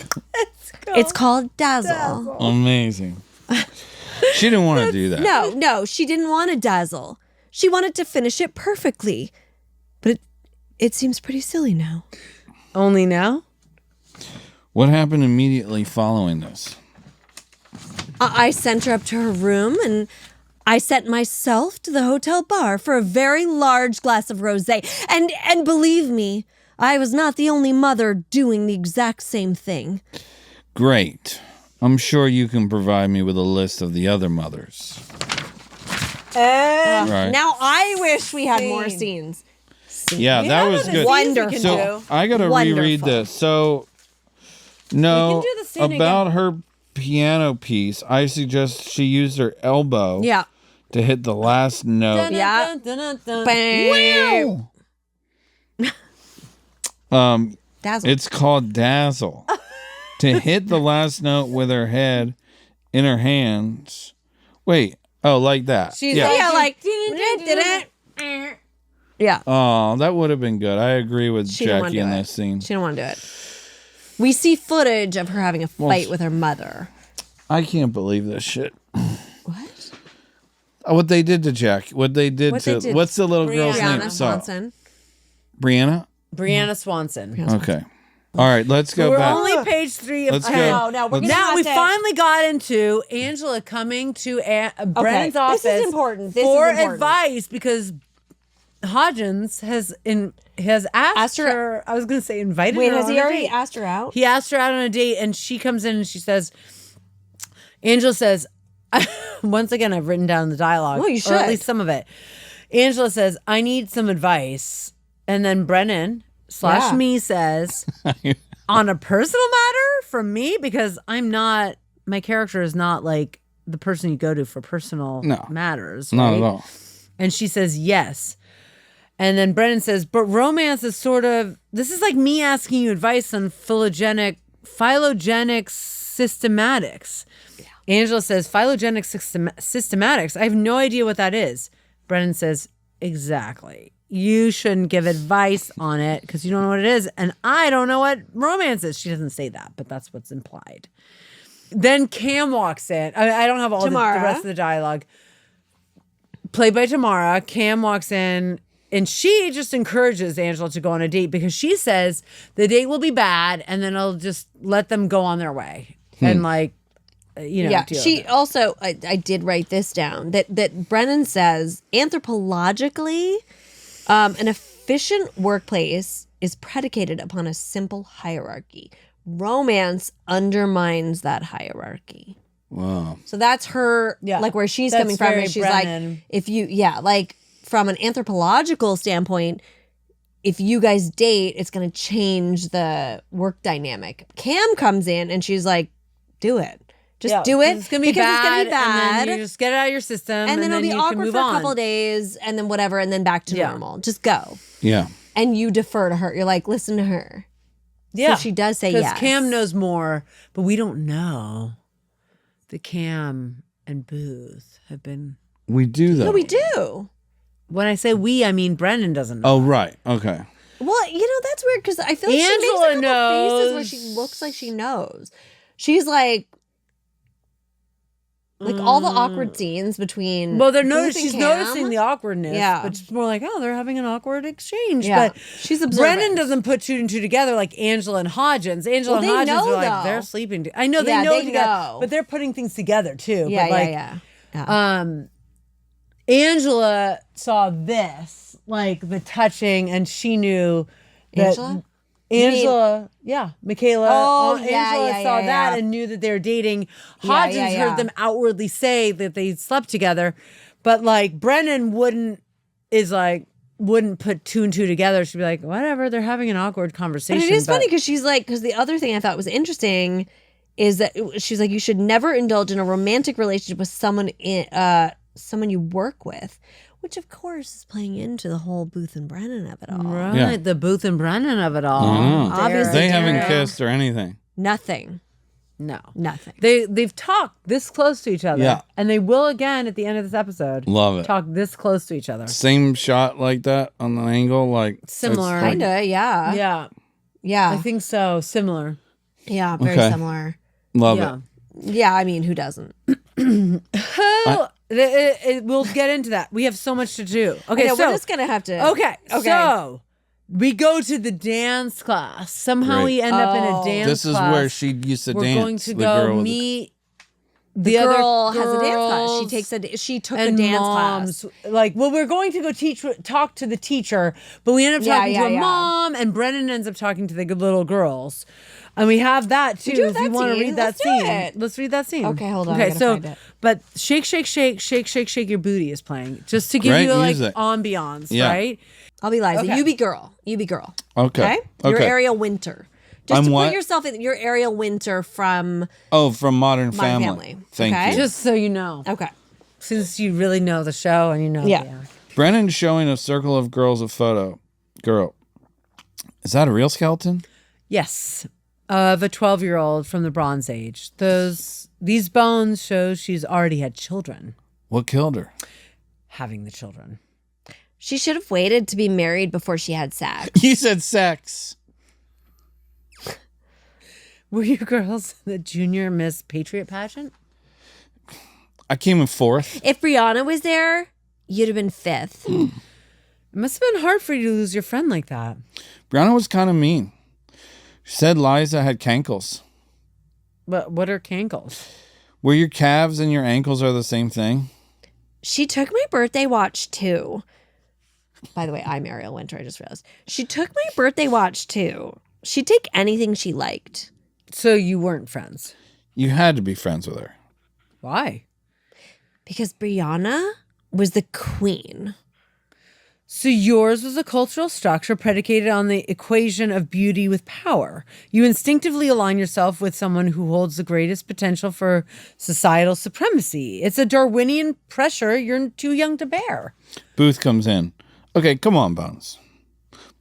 called Dazzle. Amazing. She didn't want to do that. No, she didn't want to dazzle. She wanted to finish it perfectly. But it seems pretty silly now. Only now? What happened immediately following this? I sent her up to her room and I sent myself to the hotel bar for a very large glass of rosé. And believe me, I was not the only mother doing the exact same thing. Great. I'm sure you can provide me with a list of the other mothers. Right. Now I wish we had more scenes. Yeah, that was good. Wonderful. So I got to reread this. So, no, about her piano piece, I suggest she used her elbow to hit the last note. Dazzle. It's called Dazzle. To hit the last note with her head in her hands. Wait. Oh, like that. Yeah. Oh, that would have been good. I agree with Jackie in this scene. She didn't want to do it. We see footage of her having a fight with her mother. I can't believe this shit. What? What they did to Jackie. What's the little girl's name? Brianna Swanson. Brianna? Brianna Swanson. Okay. All right, let's go back. We're only page 3 of 10. No, we're now we finally got into Angela coming to Brennan's office. This is important. For advice because Hodgins has asked her. I was going to say invited her. Wait, has he already asked her out? He asked her out on a date, and she comes in and she says, Angela says, once again, I've written down the dialogue. Oh, you should. Or at least some of it. Angela says, I need some advice. And then Brennan / me says, on a personal matter from me, because my character is not like the person you go to for personal matters. Not right? at all. And she says, yes. And then Brennan says, but romance is this is like me asking you advice on phylogenic systematics. Yeah. Angela says, phylogenic systematics. I have no idea what that is. Brennan says, exactly. You shouldn't give advice on it because you don't know what it is. And I don't know what romance is. She doesn't say that, but that's what's implied. Then Cam walks in. I don't have all the rest of the dialogue. Played by Tamara. Cam walks in and she just encourages Angela to go on a date because she says the date will be bad and then I'll just let them go on their way. And she also, I did write this down, that Brennan says anthropologically, an efficient workplace is predicated upon a simple hierarchy. Romance undermines that hierarchy. Wow. So that's her, like where she's coming from. And she's Brennan. like, if you, like from an anthropological standpoint, if you guys date, it's going to change the work dynamic. Cam comes in and she's like, do it. Just do it. It's going to be bad. And then you just get it out of your system. And then it'll be you awkward can move for a on. couple of days and then whatever. And then back to normal. Just go. Yeah. And you defer to her. You're like, listen to her. Yeah. So she does say yes. Because Cam knows more, but we don't know that Cam and Booth have been. We do though. No, we do. When I say we, I mean Brendan doesn't know. Oh, right. Okay. Well, that's weird because I feel like she makes a couple faces where she looks like she knows. She's like all the awkward scenes between. Well, she's noticing the awkwardness. Yeah. But it's more like, oh, they're having an awkward exchange. Yeah. But she's observant. Brendan doesn't put two and two together like Angela and Hodgins. Angela and Hodgins are like, though. they're sleeping. I know they know together, but they're putting things together too. Yeah, but yeah. Angela saw this, like the touching, and she knew that Angela, Michaela. Oh, Angela saw that and knew that they were dating. Hodgins heard them outwardly say that they slept together, but like Brennan wouldn't put two and two together. She'd be like, whatever, they're having an awkward conversation. But it is funny because she's like, because the other thing I thought was interesting is that she's like, you should never indulge in a romantic relationship with someone you work with, which of course is playing into the whole Booth and Brennan of it all. Right, the Booth and Brennan of it all. Obviously, they haven't kissed or anything. Nothing. No, nothing. They've talked this close to each other, and they will again at the end of this episode. Love it. Talk this close to each other. Same shot like that on the angle, like similar, kinda, yeah. I think so. Similar, very similar. Love it. Yeah, I mean, who doesn't? We'll get into that. We have so much to do. Okay, so we're just gonna have to. Okay, so we go to the dance class. Somehow we end up in a dance class. This is where she used to dance. We're going to go meet the girl has a dance class. She took a dance class. Like, well, we're going to go talk to the teacher, but we end up talking to a mom, and Brennan ends up talking to the little girls. And we have that too. If you want to read that scene, let's read that scene. Okay, hold on. Okay, so find it. But shake, shake, shake, shake, shake, shake your booty is playing just to give you like ambiance, right? I'll be Liza. Okay. You be girl. Okay. You're Ariel Winter. Just I'm put yourself in. You're Ariel Winter from. From Modern Family. Thank you. Just so you know. Okay. Since you really know the show and you know. Yeah. Brennan's showing a circle of girls a photo. Girl, is that a real skeleton? Yes. Of a 12-year-old from the Bronze Age. These bones show she's already had children. What killed her? Having the children. She should have waited to be married before she had sex. You said sex. Were you girls the junior Miss Patriot pageant? I came in 4th. If Brianna was there, you'd have been 5th. It must have been hard for you to lose your friend like that. Brianna was kind of mean. She said Liza had cankles. But what are cankles? Where your calves and your ankles are the same thing? She took my birthday watch too. By the way, I'm Ariel Winter, I just realized. She took my birthday watch too. She'd take anything she liked. So you weren't friends? You had to be friends with her. Why? Because Brianna was the queen. So yours was a cultural structure predicated on the equation of beauty with power. You instinctively align yourself with someone who holds the greatest potential for societal supremacy. It's a Darwinian pressure you're too young to bear. Booth comes in. Okay, come on, Bones.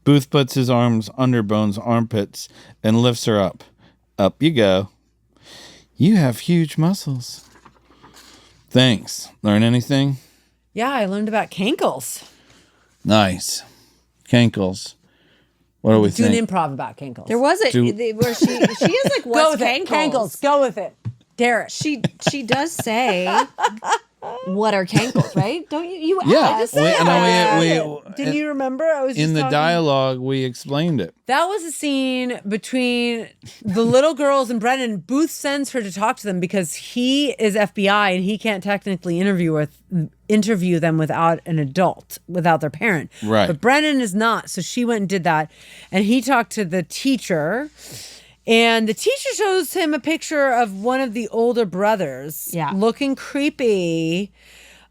Booth puts his arms under Bones' armpits and lifts her up. Up you go. You have huge muscles. Thanks. Learn anything? Yeah, I learned about cankles. Nice. Cankles. What do we think? Do an improv about cankles. There was it where she is like, what's cankles? Cankles. Go with it. Dare it. She does say, what are cankles, right? Don't you? Yeah. Didn't you remember? I was in the dialogue. We explained it. That was a scene between the little girls and Brennan. Booth sends her to talk to them because he is FBI and he can't technically interview them without an adult, without their parent. Right. But Brennan is not, so she went and did that, and he talked to the teacher. And the teacher shows him a picture of one of the older brothers. Looking creepy.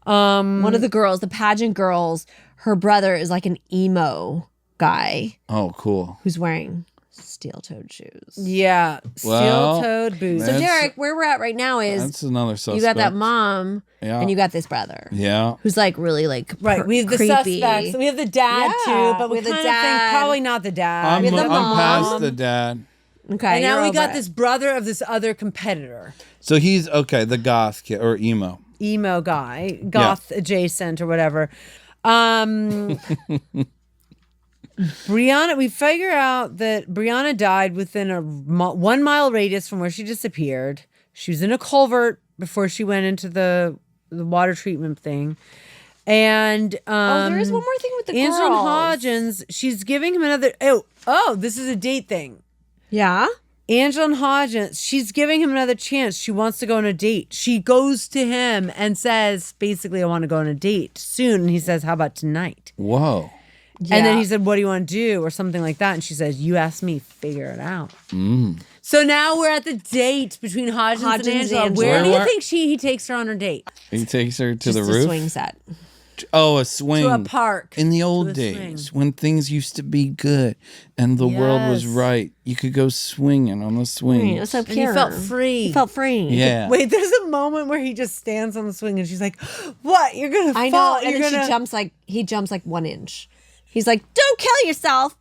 One of the girls, the pageant girls, her brother is like an emo guy. Oh, cool. Who's wearing steel-toed shoes. Yeah, steel-toed boots. So Derek, where we're at right now is that's another suspect. You got that mom, and you got this brother. Yeah, who's like really like right. We have the creepy. suspects. We have the dad too, but we kind of think probably not the dad. I'm past the dad. Okay, and now we got this brother of this other competitor. So he's okay, the goth kid or emo guy, goth adjacent or whatever. Brianna, we figure out that Brianna died within a 1 mile radius from where she disappeared. She was in a culvert before she went into the water treatment thing. And there is one more thing with the Angela girls. Hodgins, she's giving him another this is a date thing. Yeah. Angela and Hodgins, she's giving him another chance. She wants to go on a date. She goes to him and says, basically, I want to go on a date soon. And he says, how about tonight? Whoa. Yeah. And then he said, what do you want to do? Or something like that. And she says, you asked me, figure it out. So now we're at the date between Hodgins and Angela. Where do you think he takes her on her date? He takes her to Just the a roof? swing set. Oh, a swing. To a park. In the old days, when things used to be good and the world was right, you could go swinging on the swing. It was so And pure. he felt free. He felt free. Yeah. Wait, there's a moment where he just stands on the swing and she's like, what? You're going to fall. I know. And You're then he jumps like 1 inch. He's like, don't kill yourself.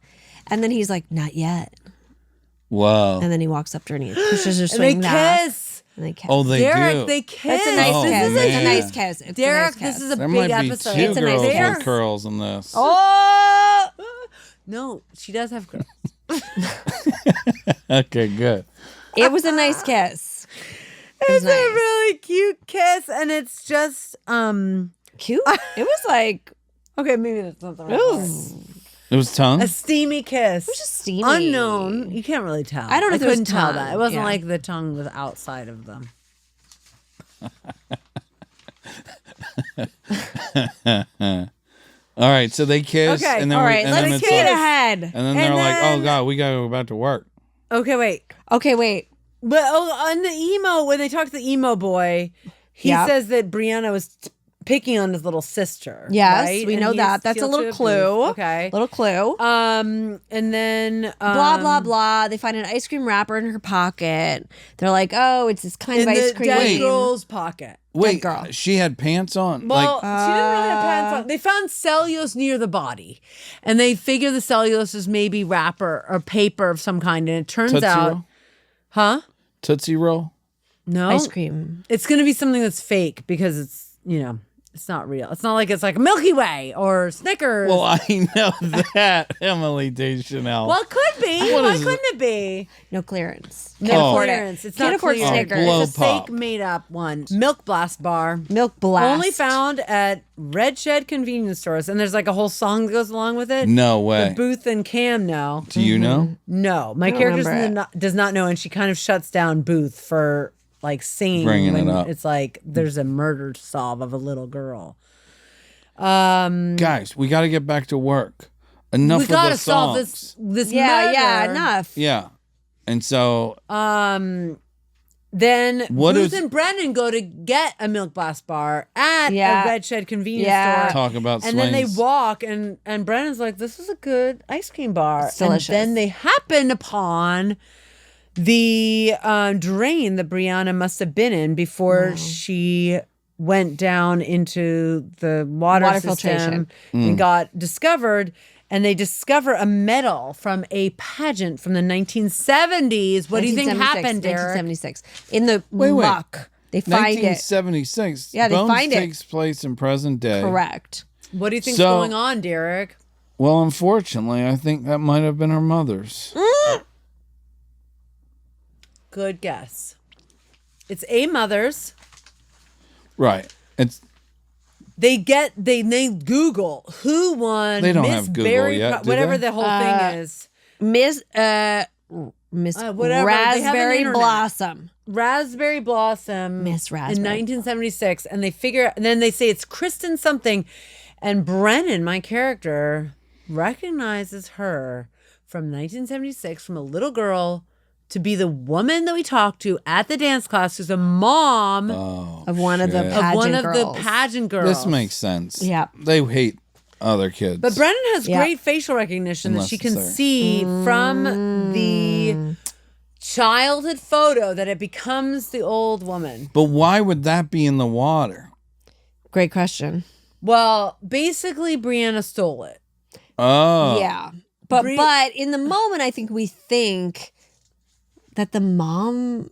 And then he's like, not yet. Whoa. And then he walks up to her and he pushes her And swing they back. kiss. And they kiss. Oh, they Derek, do. they kiss. That's a nice Oh, kiss. man. It's a nice kiss. It's Derek, a nice kiss. this is a There big might be episode. two It's a nice girls kiss. with curls in this. Oh! No, she does have curls. Okay, good. It was a nice kiss. It's nice. a really cute kiss, and it's just Cute. It was like, okay, maybe that's not the right it word. was It was tongue? A steamy kiss. just steamy. Unknown. You can't really tell. I don't know if it was couldn't tell tongue. that. It wasn't Yeah. like the tongue was outside of them. All right, so they kiss. Okay, and then All right, and then let's it's get like- ahead. And then they're like, then- oh, God, we got to go back to work. Okay, wait. Okay, wait. But on the emo, when they talk to the emo boy, he Yeah. says that Brianna was picking on his little sister. Yes, right? we And know he's that. That's a steel little to clue. booth. Okay. Little clue. And then Blah, blah, blah. They find an ice cream wrapper in her pocket. They're like, oh, it's this kind in of ice the cream. dead girl's pocket. Wait, girl. she had pants on? Well, like, she didn't really have pants on. They found cellulose near the body, and they figure the cellulose is maybe wrapper or paper of some kind. And it turns Tootsie out, Roll? huh? Tootsie Roll? No, Ice cream. It's going to be something that's fake because it's it's not real. It's not like it's like Milky Way or Snickers. Well, I know that, Emily Deschanel. Well, it could be. What Why is it? couldn't it be? No clearance. No Oh. clearance. It's Can't not afford clear. Snickers. Blow It's a pop. fake made up one. Milk Blast bar. Milk blast. Only found at Red Shed convenience stores. And there's like a whole song that goes along with it. No way. But Booth and Cam know. Do you know? No. My don't character remember does not know. And she kind of shuts down Booth for like singing. Bringing it when up. It's like there's a murder solve of a little girl. Guys, we got to get back to work. Enough We of gotta the solve songs. this Yeah, yeah, murder. enough. Yeah. And so, Then What Booth is- and Brennan go to get a Milk Blast bar at Yeah. a Red Shed convenience Yeah. store. talk about And then they swings. walk, and Brennan's like, "This is a good ice cream bar." It's delicious. And then they happen upon the drain that Brianna must have been in before she went down into the water system filtration. and got discovered. And they discover a medal from a pageant from the 1970s. What do you think 1976, happened, Derek? 1976. In the Wait. muck. They find it. 1976. Yeah, they Bones find it. takes place in present day. Correct. What do you think's So- going on, Derek? Well, unfortunately, I think that might have been her mother's. Good guess. It's a mother's. Right. It's They Google who won. They don't Miss have Google Berry yet, do whatever they? the whole thing is. Miss whatever. They have an Raspberry internet. Blossom. Raspberry Blossom. Miss in Raspberry. 1976, and then they say it's Kristen something, and Brennan, my character, recognizes her from 1976 from a little girl to be the woman that we talked to at the dance class, who's a mom Of one of the shit. of pageant one of girls. the pageant girls. This makes sense. Yeah. They hate other kids. But Brennan has Yeah. great facial recognition that she can Unnecessary. see from the childhood photo that it becomes the old woman. But why would that be in the water? Great question. Well, basically, Brianna stole it. Oh. Yeah. But in the moment, I think we think that the mom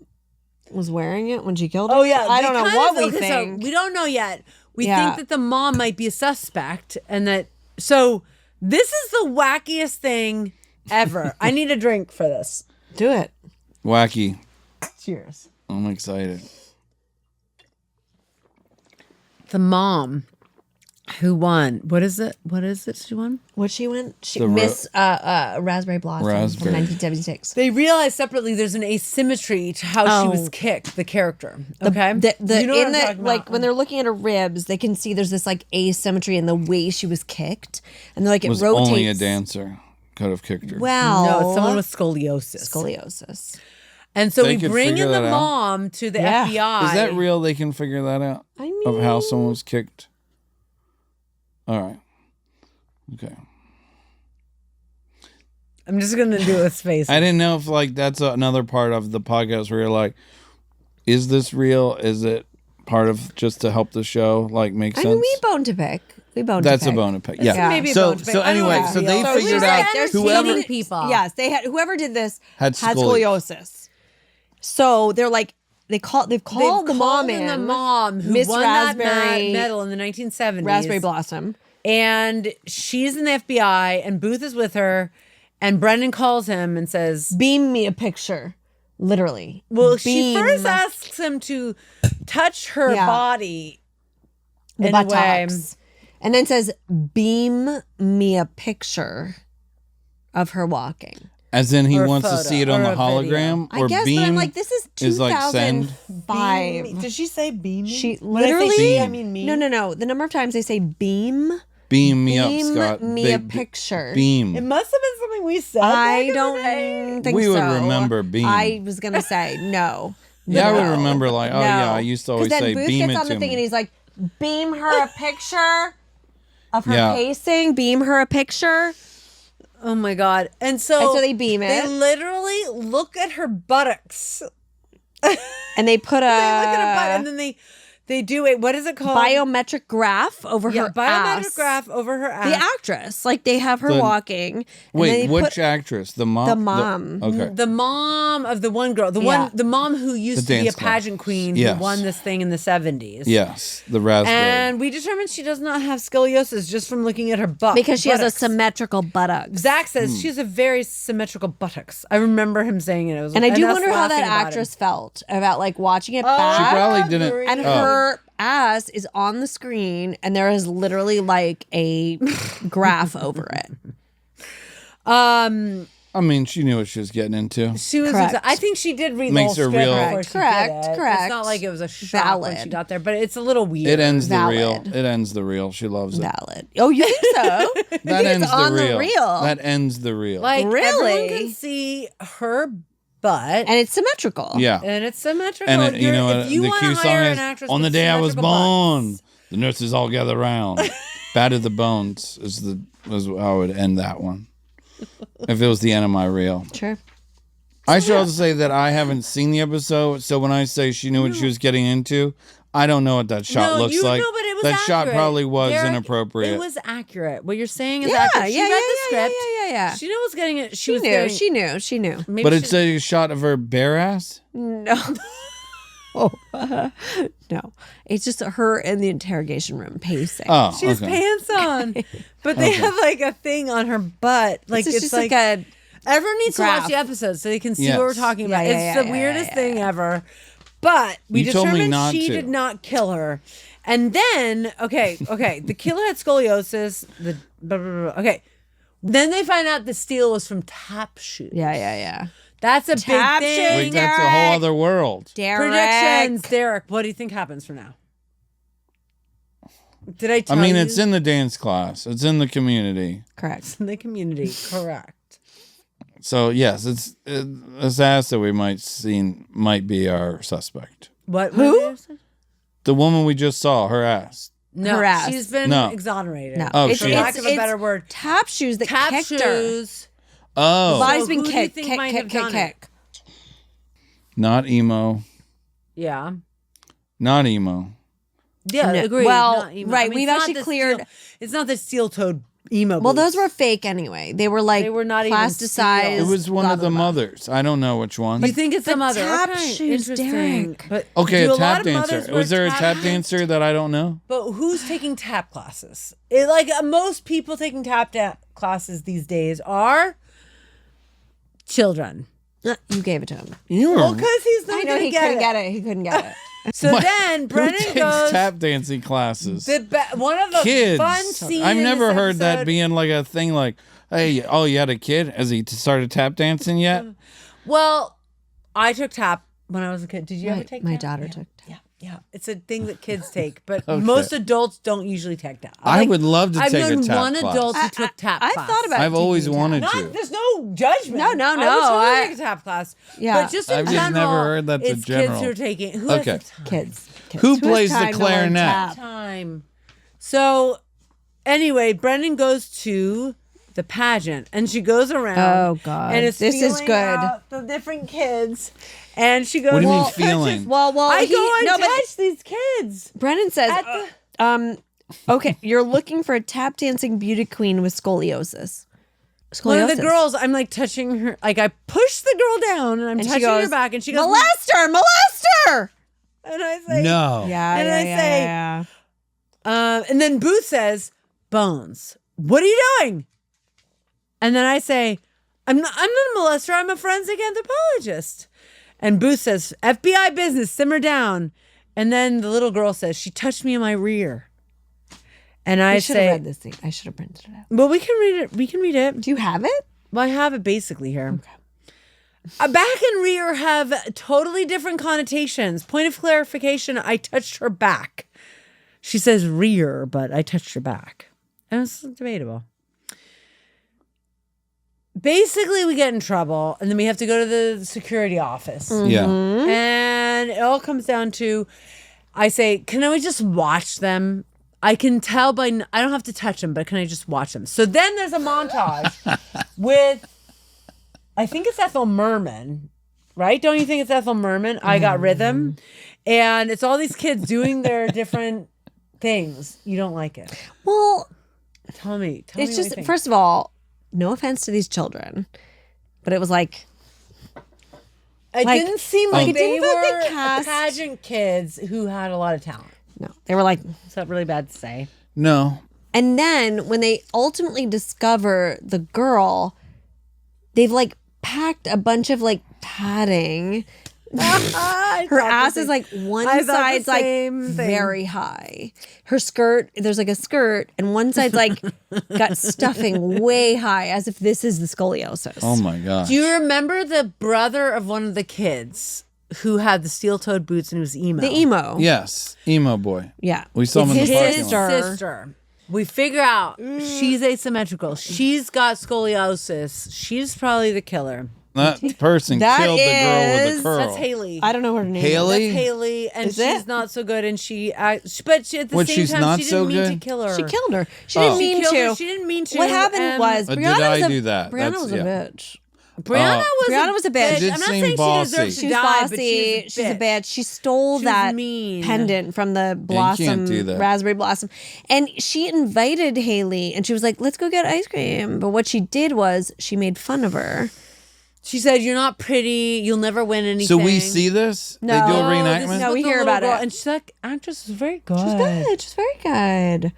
was wearing it when she killed her. Oh, yeah. I don't know what we think. So we don't know yet. We think that the mom might be a suspect and that... So this is the wackiest thing ever. I need a drink for this. Do it. Wacky. Cheers. I'm excited. The mom who won. What is it? What is it she won? What she won? Miss Raspberry Blossom from 1976. They realized separately there's an asymmetry to how she was kicked, the character. Okay? You know when they're looking at her ribs, they can see there's this like asymmetry in the way she was kicked. And they're like, it rotates. Only a dancer could have kicked her. Well, no, it's someone with scoliosis. And so we bring in the mom to the FBI. Is that real? They can figure that out? I mean, of how someone was kicked? All right. Okay. I'm just going to do a space. I didn't know if like that's another part of the podcast where you're like, is this real? Is it part of just to help the show like make sense? I mean, we bone to pick. That's a bone to pick. Yeah. Maybe so a bone to pick. So anyway, so they figured out whoever people. Yes, whoever did this had scoliosis. So they're like they've called the mom in, the mom who Miss won Raspberry that medal in the 1970s, Raspberry Blossom, and she's in the FBI, and Booth is with her, and Brendan calls him and says, "Beam me a picture." Literally. Well, she first asks him to touch her body, the buttocks, and then says, "Beam me a picture of her walking." As in he wants to see it on the hologram? Or I guess, beam but I'm like, this is 2005. Like did she say beam me? She literally, I mean me. No. The number of times they say beam me up, Scott. Beam me a picture. Beam. It must have been something we said. I don't think we so. would remember beam. I was going to say no. Yeah, I would remember like, oh yeah, I used to always say Booth beam it gets on to the thing me. and he's like, beam her a picture of her pacing. Beam her a picture. Oh my God. And so they beam it. They literally look at her buttocks. And they put they look at her butt and then they do a, what is it called? Biometric graph over her biometric ass. graph over her ass. The actress. Like they have her walking. Wait, which actress? The mom? The mom. Okay. The mom of the one girl. The mom who used to be a pageant queen who won this thing in the 70s. Yes. The raspberry. And we determined she does not have scoliosis just from looking at her butt. Because she has a symmetrical buttock. Zach says she has a very symmetrical buttocks. I remember him saying it. And I do wonder how that actress felt about like watching it back. She probably didn't. And her ass is on the screen and there is literally like a graph over it. I mean, she knew what she was getting into. She was. I think she did read Makes the whole her script real. before she did it. Correct. It's not like it was a shock when she got there, but it's a little weird. It ends the reel. It ends the reel. She loves it. Valid. Oh, you think so? That ends on the reel. the reel. That ends the reel. Like really? everyone can see her butt, and it's symmetrical. Yeah, and it's symmetrical. And you know what? If you the want cue to song hire is an actress "On the with Day I Was symmetrical Born." butts. The nurses all gather round. Battered the bones is how I would end that one. If it was the end of my reel. Sure. I should also say that I haven't seen the episode, so when I say she knew what she was getting into, I don't know what that shot looks like. No, but it was that accurate. shot probably was Derek, inappropriate. It was accurate. What you're saying is accurate. She read the script. Yeah. She knew what was getting it. She knew. Maybe but it's a shot of her bare ass? No. No. It's just her in the interrogation room pacing. Oh, she has pants on. But they have like a thing on her butt. Like it's just like a everyone needs graph. to watch the episode so they can see what we're talking about. Yeah, it's the weirdest thing ever. But we determined she did not kill her. And then, okay, the killer had scoliosis. Okay. Then they find out the steal was from tap shoes. Yeah. That's a big thing. Wait, that's a whole other world. Derek. Predictions, Derek. What do you think happens from now? Did I tell you? I mean, it's in the dance class. It's in the community. Correct. It's in the community. Correct. So, yes, it's ass that we might be our suspect. What? Who? The woman we just saw, her ass. No, her ass. she's been exonerated. No. Oh, for lack of a better word. Tap shoes that Tap kicked shoes. her. Oh. The body's been who do you think might have done it? kick. Not emo. Yeah. Not emo. Yeah, No, agreed. well, not emo. right, I mean, we've it's not actually the cleared- It's not the steel-toed emo. Well, boots. those were fake anyway. They were like They were not even plasticized. steel. It was one blah, of the blah, blah. mothers. I don't know which one. You think it's the But mother? tap Okay, shoes, interesting. Derek. But Okay, do a lot tap of dancer. mothers wear Was there a tap dancer that I don't know? But who's taking tap classes? Most people taking tap classes these days are children. You gave it to him. You were. Well, because he's not I know going to he couldn't get it. He couldn't get it. So What? then Who Brennan takes goes. tap dancing classes? One of the Kids. fun scenes. I've in never this heard that episode- being like a thing. Like, hey, oh, you had a kid? Has he started tap dancing yet? Well, I took tap when I was a kid. Did you ever take My tap? daughter Yeah. took tap. Yeah, it's a thing that kids take, but most adults don't usually take tap. I would love to I've take a known tap one class. adult who took tap I've class. thought about I've always taking wanted tap. to. There's no judgment. No, I would no. totally take a tap class. Yeah. But just in I've just general, never heard that's a it's general. kids who are taking. Who Okay. has the time? Kids. Who has plays the time to learn clarinet? tap? Time. So, anyway, Brendan goes to the pageant, and she goes around. Oh, God. And is This is feeling good. out the different kids, and she goes. What do you mean "Well, feeling? Well, I he, go and no, but touch these kids. Brennan says, At okay, you're looking for a tap dancing beauty queen with scoliosis. One of the girls, I'm like touching her, like I push the girl down, and I'm And she touching goes, her back, and she goes, molester. and I say, No. Yeah, And yeah, I yeah, say- yeah. And then Booth says, Bones, what are you doing? And then I say, I'm not a molester. I'm a forensic anthropologist. And Booth says, FBI business, simmer down. And then the little girl says, she touched me in my rear. And I I should have say, read this thing. I should have printed it out. well, we can read it. We can read it. Do you have it? Well, I have it basically here. Back and rear have totally different connotations. Point of clarification, I touched her back. She says rear, but I touched her back. And it's debatable. Basically, we get in trouble, and then we have to go to the security office. Yeah. And it all comes down to, I say, can I just watch them? I can tell by, I don't have to touch them, but can I just watch them? So then there's a montage with, I think it's Ethel Merman, right? Don't you think it's Ethel Merman? I Got Rhythm. And it's all these kids doing their different things. You don't like it. Well, Tell me it's what you just, think. first of all, no offense to these children, but it was like, It like- didn't seem like, like it they didn't feel like were they cast- pageant kids who had a lot of talent. no, they were like, Is that really bad to say? No. and then when they ultimately discover the girl, they've like packed a bunch of like padding. Her ass is like one I thought the side's like same thing. very high. Her skirt, there's like a skirt, and one side's like got stuffing way high, as if this is the scoliosis. Oh my gosh. Do you remember the brother of one of the kids who had the steel-toed boots and he was emo? The emo. Yes. Emo boy. Yeah. We saw him in It's the his parking sister. lot. Sister. We figure out she's asymmetrical. She's got scoliosis. She's probably the killer. That person That killed the girl with is- the curl. That's Haley. I don't know her name. Haley? That's Haley, and Is she's it? not so good. And but she, at the What, same she's time, not she so didn't mean to good? kill her. She killed her. She Oh. didn't She mean killed to. her. She didn't mean to. What happened and was Did Brianna I was a do that? Brianna That's- was a yeah. bitch. Brianna Brianna was a bitch. She did I'm not seem saying bossy. she deserves to She was die, but bossy. She's a bitch. She stole She was that mean. pendant from the can't blossom, do that. raspberry blossom. And she invited Haley and she was like, let's go get ice cream. But what she did was she made fun of her. She said, "You're not pretty. You'll never win anything." So we see this? No. They do a Oh, this is reenactment? No, with we the hear little about girl. it. And she's like, actress is very good. She's good. She's very good.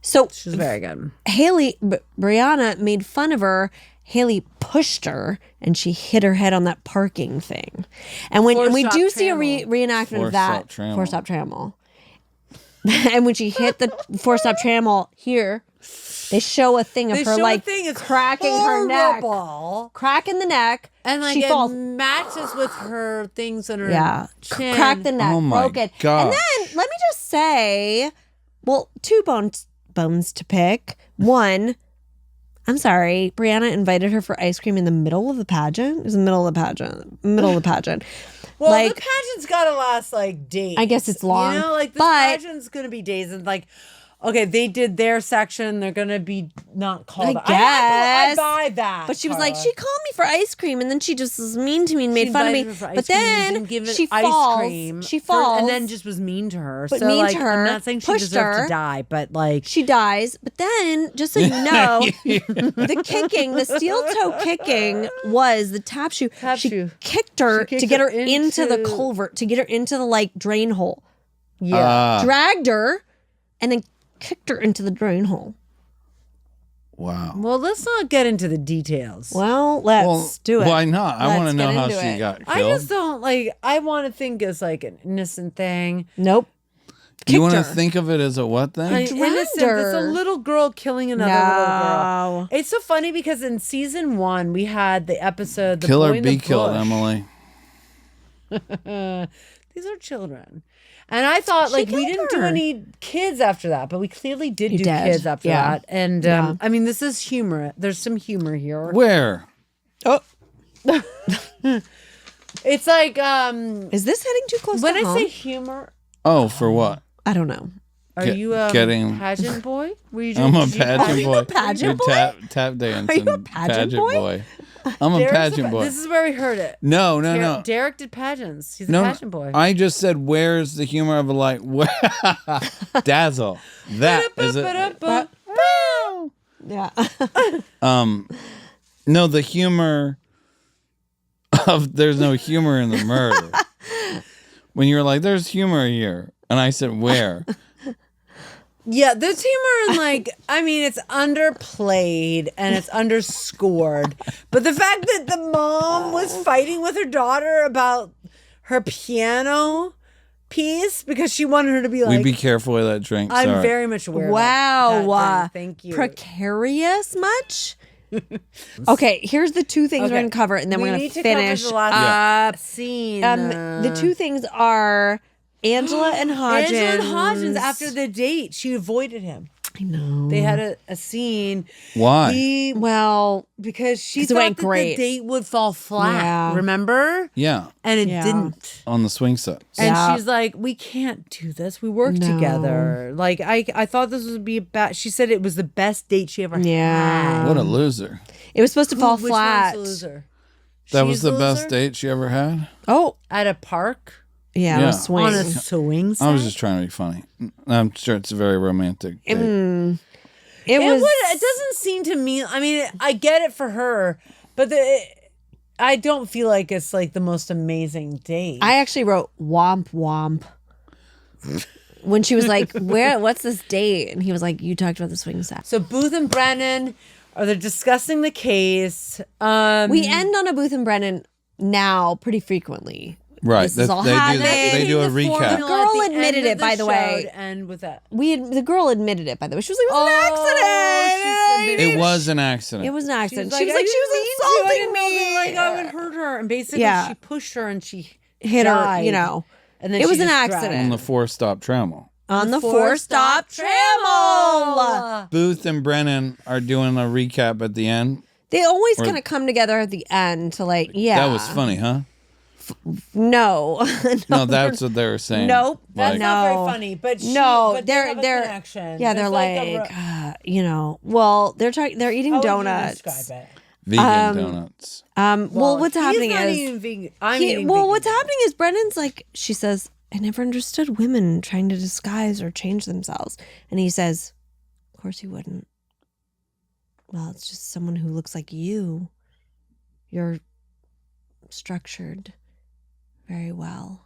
So She's very good. Haley, Brianna made fun of her. Haley pushed her and she hit her head on that parking thing. And when we Four-stop do see a trammel. reenactment of that, Four-stop trammel. four-stop trammel. And when she hit the four-stop trammel here, they show a thing of They her show like a thing. It's cracking her neck, horrible. crack in the neck, And like she it falls. matches with her things on her Yeah, chin. crack the neck, Oh my broke it. gosh. And then let me just say, well, two bones to pick. One, I'm sorry, Brianna invited her for ice cream in the middle of the pageant. It was the middle of the pageant. Well, like, the pageant's got to last like days. I guess it's long, You know, like the but- pageant's going to be days, and like, okay, they did their section. They're gonna be not called. I guess. I buy that. But she was Carla. like, she called me for ice cream, and then she just was mean to me and made fun of me. But then she ice falls. cream She falls, and then just was mean to her. But so mean like, to her, I'm not saying she pushed deserved her. to die, but like she dies. But then, just so you know, the kicking, the steel toe kicking, was the tap shoe. She kicked her to get her into the culvert, to get her into the like drain hole. Yeah, dragged her, and then kicked her into the drain hole. Wow. Well, let's not get into the details. Well, let's do it. Why not? I want to know how into she it. got killed. I just don't like. I want to think it's like an innocent thing. Nope. You want to her. think of it as a what thing? Innocent. her. It's a little girl killing another little girl. It's so funny because in season 1 we had the episode "The Kill Boy or in be the killed, Bush. Emily. These are children. And I thought, like, we didn't do any kids after that, but we clearly did do kids after that. And, I mean, this is humor. There's some humor here. Where? Oh. It's like, Is this heading too close when to I home? say humor, Oh, for what? I don't know. are you a getting- pageant boy? Were you I'm a did you- pageant boy. pageant You're boy? Tap dancing. Are you a pageant boy? I'm a Derek's pageant boy. This is where we heard it. No, no, no. Derek did pageants. He's a No, pageant boy. I just said, where's the humor of like, dazzle? That is it. Yeah. No, the humor of there's no humor in the murder. When you were like, there's humor here. And I said, where? Yeah, there's humor in like, I mean, it's underplayed and it's underscored. But the fact that the mom was fighting with her daughter about her piano piece because she wanted her to be like, be careful with that drink. I'm Sorry. very much aware Wow. of that. Thank you. Precarious much? Okay, here's the two things we're going to cover, and then we're going to finish. The last scene. The two things are Angela and Hodgins. Angela and Hodgins, after the date, she avoided him. I know. They had a scene. Why? Because she 'cause it thought went that great. the date would fall flat. Yeah. Remember? Yeah. And it didn't. On the swing set. And Yeah. she's like, we can't do this. We work together. Like, I thought this would be she said it was the best date she ever had. What a loser. It was supposed to fall Which flat. one's the loser? That She's was the best loser? date she ever had? Oh, At a park? yeah, Yeah. a swing. On a swing set? I was just trying to be funny. I'm sure it's a very romantic date. It was. It doesn't seem to me. I mean, I get it for her, but I don't feel like it's like the most amazing date. I actually wrote womp womp. When she was like, what's this date? And he was like, you talked about the swing set. So Booth and Brennan they're discussing the case. We end on a Booth and Brennan now pretty frequently. Right. This is all they happening. do a The recap. formula Girl at the admitted end it, of by the show way. to end with that. The girl admitted it, by the way. She was like, it was an accident. It was an accident. It was an accident. She's She was like, like, she was insulting me. Like I would hurt her, and basically Yeah. she pushed her and she Hit died. her, you know. And then It was she an just accident. dragged. On the 4-stop tramway. On the four-stop trammel. Booth and Brennan are doing a recap at the end. They always kind of come together at the end to like, That was funny, huh? No. No, that's what they were saying. Nope. That's Like, not very funny, but they're connection. yeah, they're There's like, you know, well, they're eating how would you donuts. describe it? vegan donuts. Well, what's he's happening not is even vegan. I'm eating well, vegan. what's happening is Brendan's like, she says, I never understood women trying to disguise or change themselves. And he says, of course you wouldn't. Well, it's just someone who looks like you. You're structured very well.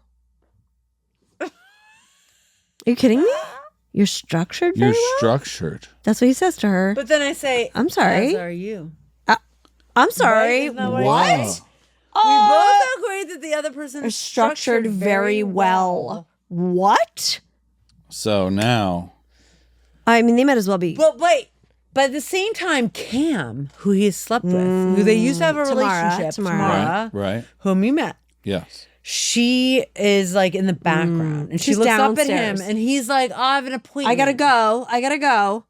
Are you kidding me? You're structured very You're well? structured. That's what he says to her. But then I say, I'm sorry. As are you? I'm sorry. Isn't that what What? I say? We both agree that the other person Is structured very well. What? So now, I mean, they might as well be. But wait. But at the same time, Cam, who he slept with, who they used to have a relationship, Tamara, right? whom you met, Yes. she is like in the background, and she She's looks up at downstairs. him, and he's like, "Oh, I have an appointment. I gotta go.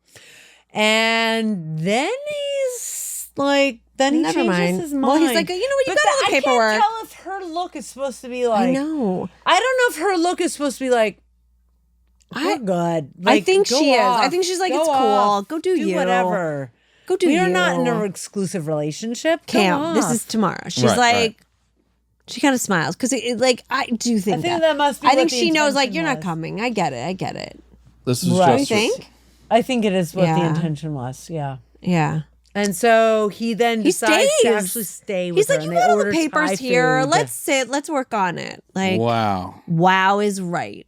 And then he's like, then he Never changes mind. his mind. Well, he's like, you know what? You But got all the paperwork. I can't tell if her look is supposed to be like. I know. I don't know if her look is supposed to be like, We're good. I think go she off. is. I think she's like, Go it's cool. off. Go do you. Whatever. Go do you. We are not in an exclusive relationship. Cam, this is tomorrow. She's she kind of smiles because I do think I think that must be. I think she knows you're not coming. I get it. This is right. just. You think? I think it is what the intention was. Yeah. Yeah. And so he then decides to actually stay with He's her. like, you got all the papers here. Food. Let's sit. Let's work on it. Like, wow is right.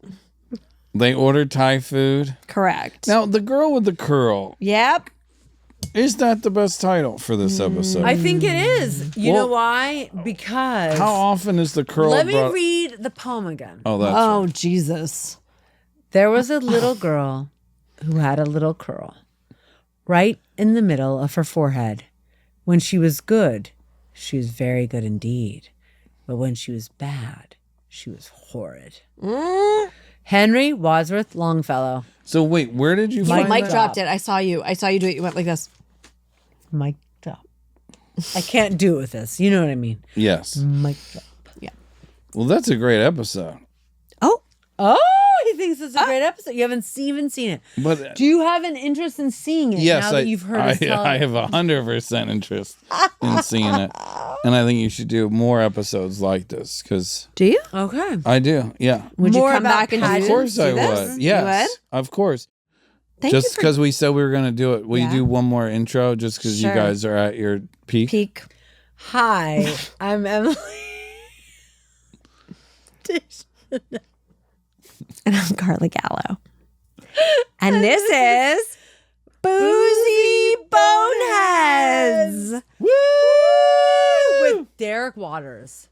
They ordered Thai food. Correct. Now the girl with the curl. Yep. Is that the best title for this episode? I think it is. You know why? Because how often is the curl? Let me read the poem again. Oh, that's right. Jesus. There was a little girl who had a little curl right in the middle of her forehead. When she was good, she was very good indeed. But when she was bad, she was horrid. Henry Wadsworth Longfellow. So wait, where did you find Mike that? dropped it. I saw you do it. You went like this. Mic drop. I can't do it with this. You know what I mean? Yes. Mic drop. Yeah. Well, that's a great episode. Oh, he thinks it's a great episode. You haven't even seen it. But do you have an interest in seeing it yes, now that you've heard us tell I have 100% interest in seeing it. And I think you should do more episodes like this. Do you? Okay. I do, yeah. Would you come back and do Of course I would. Yes, of course. Just because we said we were going to do it. Will you do one more intro just because you guys are at your peak? Hi, I'm Emily. And I'm Carla Gallo. And this is Boozy Boneheads. Woo! With Derek Waters.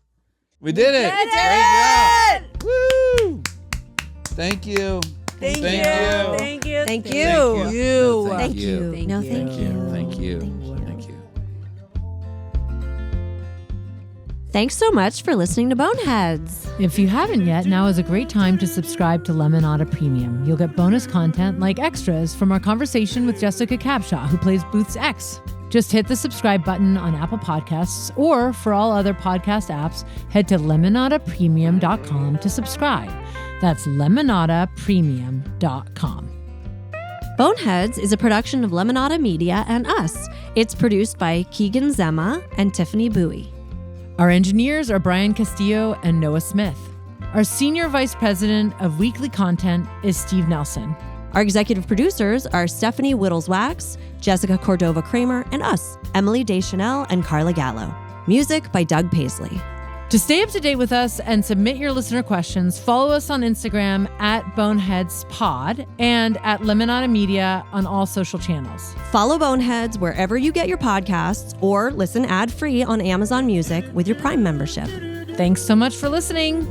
We did it. Great job. Woo! Thank you. Thank you. No, thank you. Thanks so much for listening to Boneheads. If you haven't yet, now is a great time to subscribe to Lemonada Premium. You'll get bonus content like extras from our conversation with Jessica Capshaw, who plays Booth's ex. Just hit the subscribe button on Apple Podcasts, or for all other podcast apps, head to lemonadapremium.com to subscribe. That's lemonadapremium.com. Boneheads is a production of Lemonada Media and us. It's produced by Keegan Zema and Tiffany Bowie. Our engineers are Brian Castillo and Noah Smith. Our senior vice president of weekly content is Steve Nelson. Our executive producers are Stephanie Whittleswax, Jessica Cordova-Kramer, and us, Emily Deschanel and Carla Gallo. Music by Doug Paisley. To stay up to date with us and submit your listener questions, follow us on Instagram at BoneheadsPod and at Lemonada Media on all social channels. Follow Boneheads wherever you get your podcasts or listen ad-free on Amazon Music with your Prime membership. Thanks so much for listening.